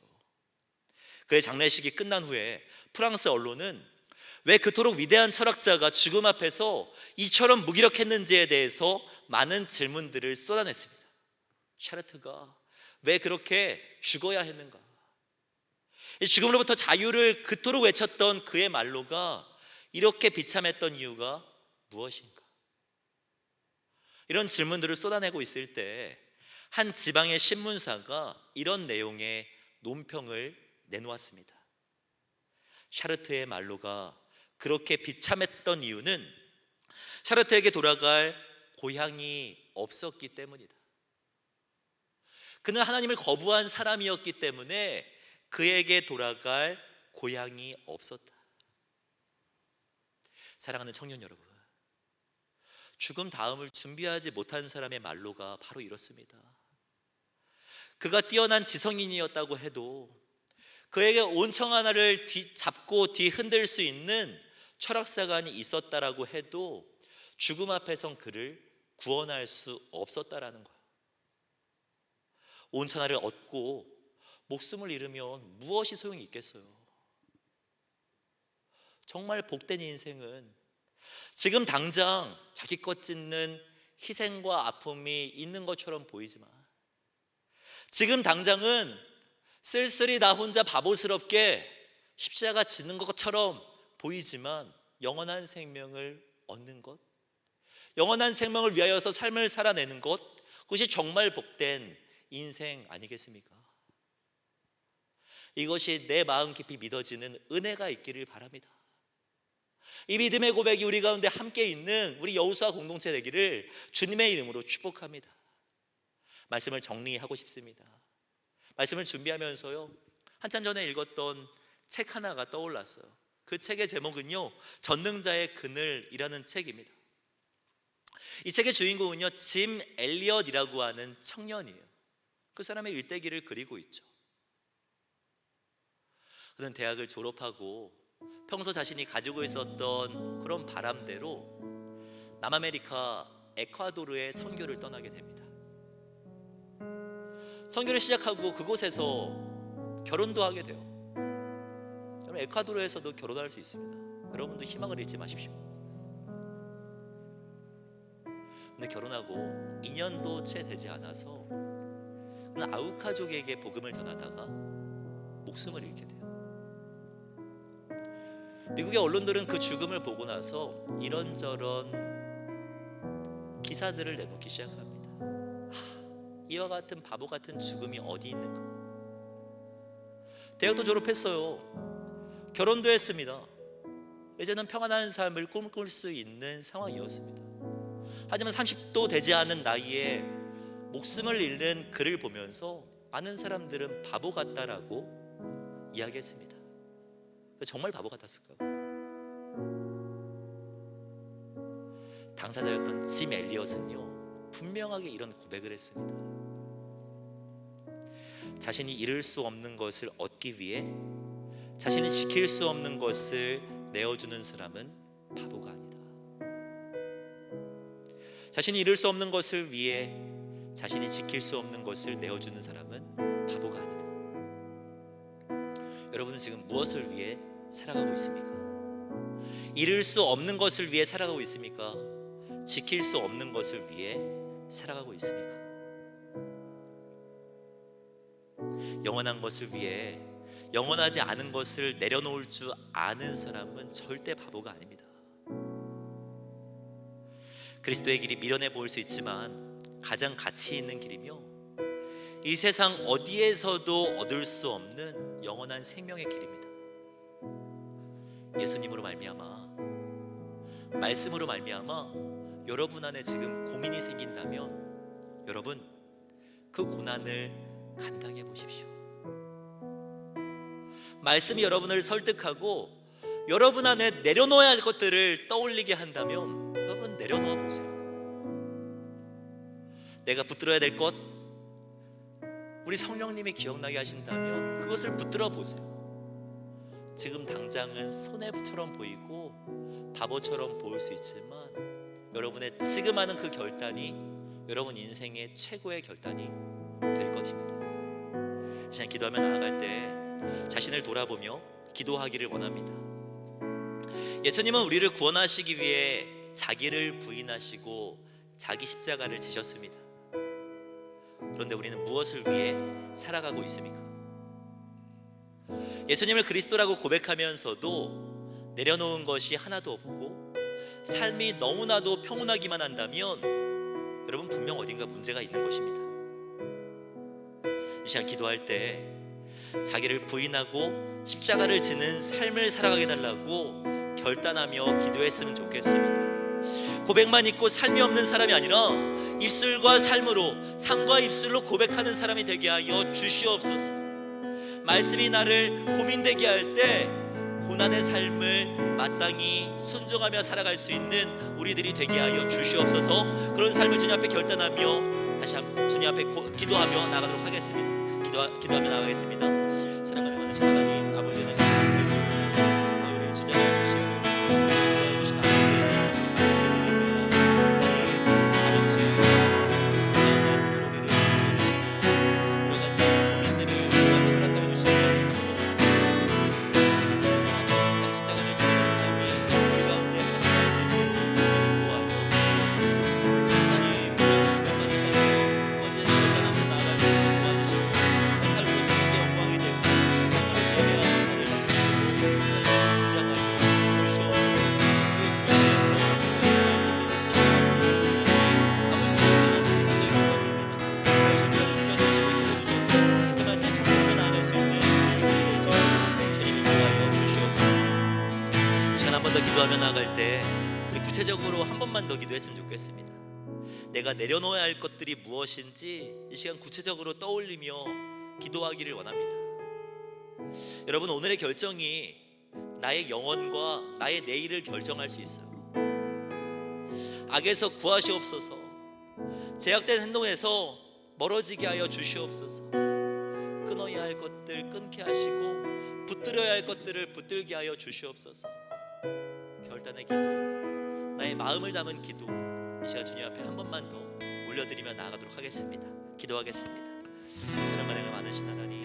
그의 장례식이 끝난 후에 프랑스 언론은 왜 그토록 위대한 철학자가 죽음 앞에서 이처럼 무기력했는지에 대해서 많은 질문들을 쏟아냈습니다. 샤르트가 왜 그렇게 죽어야 했는가? 죽음으로부터 자유를 그토록 외쳤던 그의 말로가 이렇게 비참했던 이유가 무엇인가? 이런 질문들을 쏟아내고 있을 때 한 지방의 신문사가 이런 내용의 논평을 내놓았습니다. 샤르트의 말로가 그렇게 비참했던 이유는 샤르트에게 돌아갈 고향이 없었기 때문이다. 그는 하나님을 거부한 사람이었기 때문에 그에게 돌아갈 고향이 없었다. 사랑하는 청년 여러분, 죽음 다음을 준비하지 못한 사람의 말로가 바로 이렇습니다. 그가 뛰어난 지성인이었다고 해도, 그에게 온청 하나를 잡고 뒤흔들 수 있는 철학사관이 있었다라고 해도 죽음 앞에선 그를 구원할 수 없었다라는 거예요. 온천 하나를 얻고 목숨을 잃으면 무엇이 소용이 있겠어요? 정말 복된 인생은 지금 당장 자기 것 짓는 희생과 아픔이 있는 것처럼 보이지만, 지금 당장은 쓸쓸히 나 혼자 바보스럽게 십자가 지는 것처럼 보이지만 영원한 생명을 얻는 것, 영원한 생명을 위하여서 삶을 살아내는 것, 그것이 정말 복된 인생 아니겠습니까? 이것이 내 마음 깊이 믿어지는 은혜가 있기를 바랍니다. 이 믿음의 고백이 우리 가운데 함께 있는 우리 여우수아 공동체 되기를 주님의 이름으로 축복합니다. 말씀을 정리하고 싶습니다. 말씀을 준비하면서요, 한참 전에 읽었던 책 하나가 떠올랐어요. 그 책의 제목은요, 전능자의 그늘이라는 책입니다. 이 책의 주인공은요, 짐 엘리엇이라고 하는 청년이에요. 그 사람의 일대기를 그리고 있죠. 그는 대학을 졸업하고 평소 자신이 가지고 있었던 그런 바람대로 남아메리카 에콰도르의 선교를 떠나게 됩니다. 선교를 시작하고 그곳에서 결혼도 하게 돼요. 여러분, 에콰도르에서도 결혼할 수 있습니다. 여러분도 희망을 잃지 마십시오. 근데 결혼하고 2년도 채 되지 않아서 그는 아우카족에게 복음을 전하다가 목숨을 잃게 돼요. 미국의 언론들은 그 죽음을 보고 나서 이런저런 기사들을 내놓기 시작합니다. 이와 같은 바보 같은 죽음이 어디 있는가? 대학도 졸업했어요. 결혼도 했습니다. 이제는 평안한 삶을 꿈꿀 수 있는 상황이었습니다. 하지만 30도 되지 않은 나이에 목숨을 잃는 그를 보면서 많은 사람들은 바보 같다라고 이야기했습니다. 정말 바보 같았을까요? 당사자였던 짐 엘리엇은요, 분명하게 이런 고백을 했습니다. 자신이 잃을 수 없는 것을 얻기 위해 자신이 지킬 수 없는 것을 내어주는 사람은 바보가 아니다. 자신이 잃을 수 없는 것을 위해 자신이 지킬 수 없는 것을 내어주는 사람은 바보가 아니다. 여러분은 지금 무엇을 위해 살아가고 있습니까? 잃을 수 없는 것을 위해 살아가고 있습니까? 지킬 수 없는 것을 위해 살아가고 있습니까? 영원한 것을 위해 영원하지 않은 것을 내려놓을 줄 아는 사람은 절대 바보가 아닙니다. 그리스도의 길이 미련해 보일 수 있지만 가장 가치 있는 길이며 이 세상 어디에서도 얻을 수 없는 영원한 생명의 길입니다. 예수님으로 말미암아, 말씀으로 말미암아 여러분 안에 지금 고민이 생긴다면 여러분 그 고난을 감당해 보십시오. 말씀이 여러분을 설득하고 여러분 안에 내려놓아야 할 것들을 떠올리게 한다면 여러분 내려놓아 보세요. 내가 붙들어야 될 것, 우리 성령님이 기억나게 하신다면 그것을 붙들어 보세요. 지금 당장은 손해처럼 보이고 바보처럼 보일 수 있지만 여러분의 지금 하는 그 결단이 여러분 인생의 최고의 결단이 될 것입니다. 이 시간 기도하며 나아갈 때 자신을 돌아보며 기도하기를 원합니다. 예수님은 우리를 구원하시기 위해 자기를 부인하시고 자기 십자가를 지셨습니다. 그런데 우리는 무엇을 위해 살아가고 있습니까? 예수님을 그리스도라고 고백하면서도 내려놓은 것이 하나도 없고 삶이 너무나도 평온하기만 한다면 여러분 분명 어딘가 문제가 있는 것입니다. 이 시간 기도할 때 자기를 부인하고 십자가를 지는 삶을 살아가게 달라고 결단하며 기도했으면 좋겠습니다. 고백만 있고 삶이 없는 사람이 아니라 입술과 삶으로, 삶과 입술로 고백하는 사람이 되게 하여 주시옵소서. 말씀이 나를 고민되게 할 때 고난의 삶을 마땅히 순종하며 살아갈 수 있는 우리들이 되게 하여 주시옵소서. 그런 삶을 주님 앞에 결단하며 다시 한번 주님 앞에 기도하며 나가도록 하겠습니다. 기도하며 나가겠습니다. 사랑하는 많으신 하나님, 아버지의 은혜를 우리를 주장해 주시고 우리를 주신 아버지의 말씀으로 우리를 여러 가지 고민들을 허락하여 주시고 십자가를 지는 삶이 우리 가운데 하나님 나갈 때 우리 구체적으로 한 번만 더 기도했으면 좋겠습니다. 내가 내려놓아야 할 것들이 무엇인지 이 시간 구체적으로 떠올리며 기도하기를 원합니다. 여러분, 오늘의 결정이 나의 영혼과 나의 내일을 결정할 수 있어요. 악에서 구하시옵소서. 제약된 행동에서 멀어지게 하여 주시옵소서. 끊어야 할 것들 끊게 하시고 붙들어야 할 것들을 붙들게 하여 주시옵소서. 결단의 기도, 나의 마음을 담은 기도, 이 시간 주님 앞에 한 번만 더 올려드리며 나아가도록 하겠습니다. 기도하겠습니다. 사랑과 은혜가 많으신 하나님,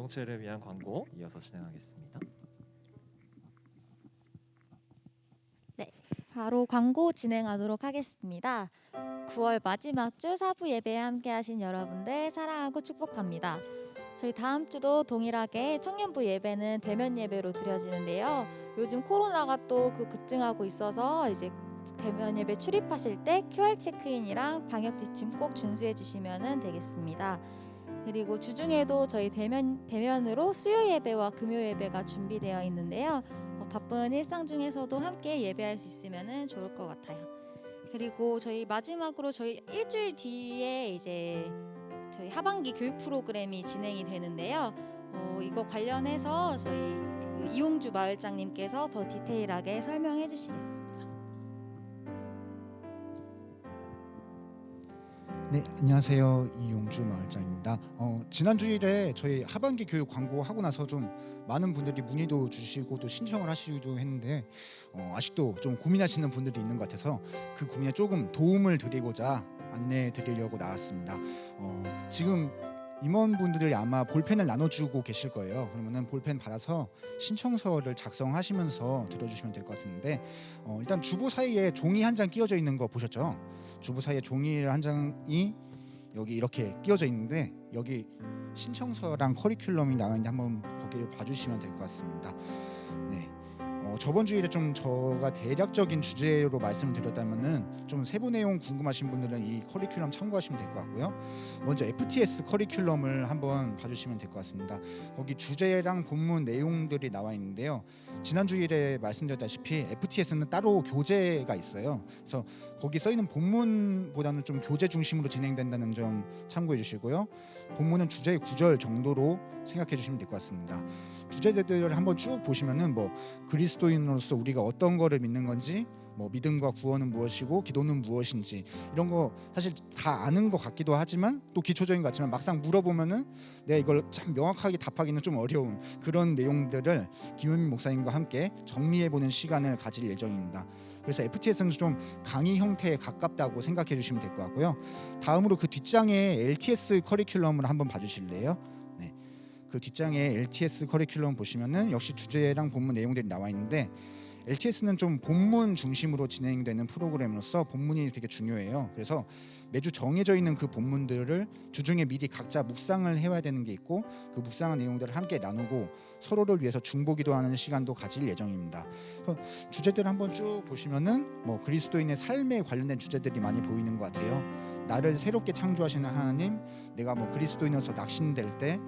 공동체를 위한 광고 이어서 진행하겠습니다. 네, 바로 광고 진행하도록 하겠습니다. 9월 마지막 주 사부 예배에 함께하신 여러분들 사랑하고 축복합니다. 저희 다음 주도 동일하게 청년부 예배는 대면 예배로 드려지는데요. 요즘 코로나가 또 급증하고 있어서 이제 대면 예배 출입하실 때 QR 체크인이랑 방역 지침 꼭 준수해 주시면 되겠습니다. 그리고 주중에도 저희 대면으로 수요 예배와 금요 예배가 준비되어 있는데요. 바쁜 일상 중에서도 함께 예배할 수 있으면 좋을 것 같아요. 그리고 저희 마지막으로 저희 일주일 뒤에 이제 저희 하반기 교육 프로그램이 진행이 되는데요. 이거 관련해서 저희 이용주 마을장님께서 더 디테일하게 설명해 주시겠습니다. 네, 안녕하세요. 이용주 마을장입니다. 지난 주일에 저희 하반기 교육 광고 하고 나서 좀 많은 분들이 문의도 주시고 또 신청을 하시기도 했는데 아직도 좀 고민하시는 분들이 있는 것 같아서 그 고민에 조금 도움을 드리고자 안내해 드리려고 나왔습니다. 지금 임원분들이 아마 볼펜을 나눠주고 계실 거예요. 그러면은 볼펜 받아서 신청서를 작성하시면서 들어주시면 될 것 같은데 일단 주보 사이에 종이 한 장 끼워져 있는 거 보셨죠? 주보 사이에 종이 한 장이 여기 이렇게 끼워져 있는데 여기 신청서랑 커리큘럼이 나와 있는데 한번 거기를 봐주시면 될 것 같습니다. 네. 저번 주일에 좀 저가 대략적인 주제로 말씀을 드렸다면은 좀 세부 내용 궁금하신 분들은 이 커리큘럼 참고하시면 될 것 같고요. 먼저 FTS 커리큘럼을 한번 봐주시면 될 것 같습니다. 거기 주제랑 본문 내용들이 나와 있는데요. 지난 주일에 말씀드렸다시피 FTS는 따로 교재가 있어요. 그래서 거기 써 있는 본문보다는 좀 교재 중심으로 진행된다는 점 참고해 주시고요. 본문은 주제 9절 정도로 생각해 주시면 될 것 같습니다. 주제들을 한번 쭉 보시면은 뭐 그리스도인으로서 우리가 어떤 거를 믿는 건지, 뭐 믿음과 구원은 무엇이고 기도는 무엇인지 이런 거 사실 다 아는 것 같기도 하지만 또 기초적인 것 같지만 막상 물어보면은 내가 이걸 참 명확하게 답하기는 좀 어려운 그런 내용들을 김현민 목사님과 함께 정리해보는 시간을 가질 예정입니다. 그래서 FTS는 좀 강의 형태에 가깝다고 생각해 주시면 될 것 같고요. 다음으로 그 뒷장에 LTS 커리큘럼을 한번 봐주실래요? 네, 그 뒷장에 LTS 커리큘럼 보시면은 역시 주제랑 본문 내용들이 나와 있는데 LTS는 좀 본문 중심으로 진행되는 프로그램으로서 본문이 되게 중요해요. 그래서 매주 정해져 있는 그 본문들을 주중에 미리 각자 묵상을 해와야 되는 게 있고 그 묵상한 내용들을 함께 나누고 서로를 위해서 중보기도하는 시간도 가질 예정입니다. 그래서 주제들을 한번 쭉 보시면은 뭐 그리스도인의 삶에 관련된 주제들이 많이 보이는 것 같아요. 나를 새롭게 창조하시는 하나님, 내가 뭐 그리스도인으로서 낙신될 때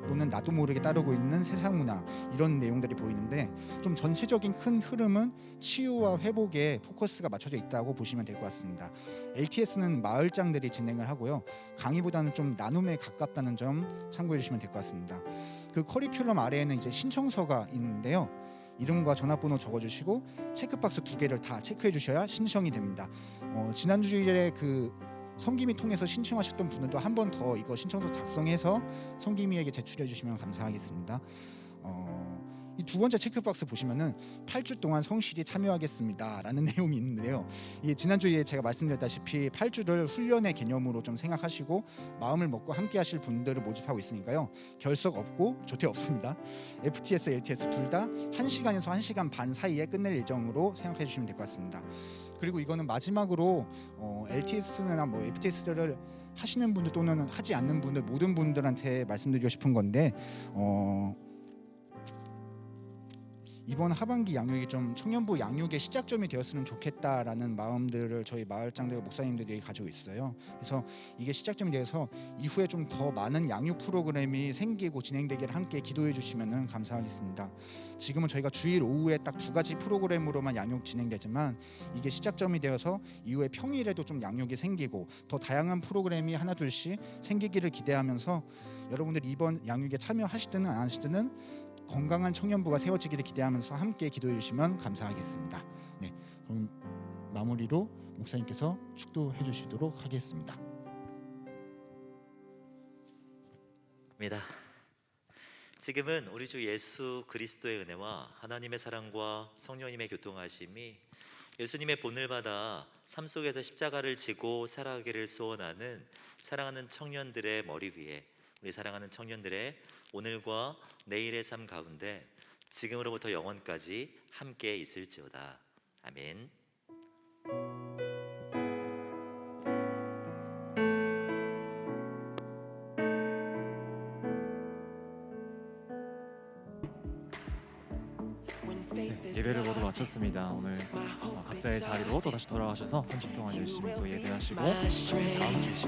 또는 나도 모르게 따르고 있는 세상 문화 이런 내용들이 보이는데 좀 전체적인 큰 흐름은 치유와 회복에 포커스가 맞춰져 있다고 보시면 될 것 같습니다. LTS는 마을장들이 진행을 하고요. 강의보다는 좀 나눔에 가깝다는 점 참고해 주시면 될 것 같습니다. 그 커리큘럼 아래에는 이제 신청서가 있는데요. 이름과 전화번호 적어주시고 체크박스 2개를 다 체크해 주셔야 신청이 됩니다. 지난 주일에 그 성김이 통해서 신청하셨던 분들도 한 번 더 이거 신청서 작성해서 성김이에게 제출해 주시면 감사하겠습니다. 이 두 번째 체크박스 보시면은 8주 동안 성실히 참여하겠습니다라는 내용이 있는데요. 이 지난주에 제가 말씀드렸다시피 8주를 훈련의 개념으로 좀 생각하시고 마음을 먹고 함께하실 분들을 모집하고 있으니까요. 결석 없고 조퇴 없습니다. FTS, LTS 둘 다 1시간에서 1시간 반 사이에 끝낼 예정으로 생각해 주시면 될 것 같습니다. 그리고 이거는 마지막으로 LTS나 뭐 FTS를 하시는 분들 또는 하지 않는 분들 모든 분들한테 말씀드리고 싶은 건데 이번 하반기 양육이 좀 청년부 양육의 시작점이 되었으면 좋겠다라는 마음들을 저희 마을장들 목사님들이 가지고 있어요. 그래서 이게 시작점이 돼서 이후에 좀 더 많은 양육 프로그램이 생기고 진행되기를 함께 기도해 주시면 감사하겠습니다. 지금은 저희가 주일 오후에 딱 2가지 프로그램으로만 양육 진행되지만 이게 시작점이 되어서 이후에 평일에도 좀 양육이 생기고 더 다양한 프로그램이 하나 둘씩 생기기를 기대하면서 여러분들이 이번 양육에 참여하시든 안 하시든 건강한 청년부가 세워지기를 기대하면서 함께 기도해 주시면 감사하겠습니다. 네, 그럼 마무리로 목사님께서 축도해 주시도록 하겠습니다. 입니다. 지금은 우리 주 예수 그리스도의 은혜와 하나님의 사랑과 성령님의 교통하심이 예수님의 본을 받아 삶 속에서 십자가를 지고 살아가기를 소원하는 사랑하는 청년들의 머리 위에 우리 사랑하는 청년들의 오늘과 내일의 삶 가운데 지금으로부터 영원까지 함께 있을지어다. 아멘. 예배를 모두 마쳤습니다. 오늘 각자의 자리로 또 다시 돌아가셔서 한 주 동안 열심히 또 예배하시고 다음 주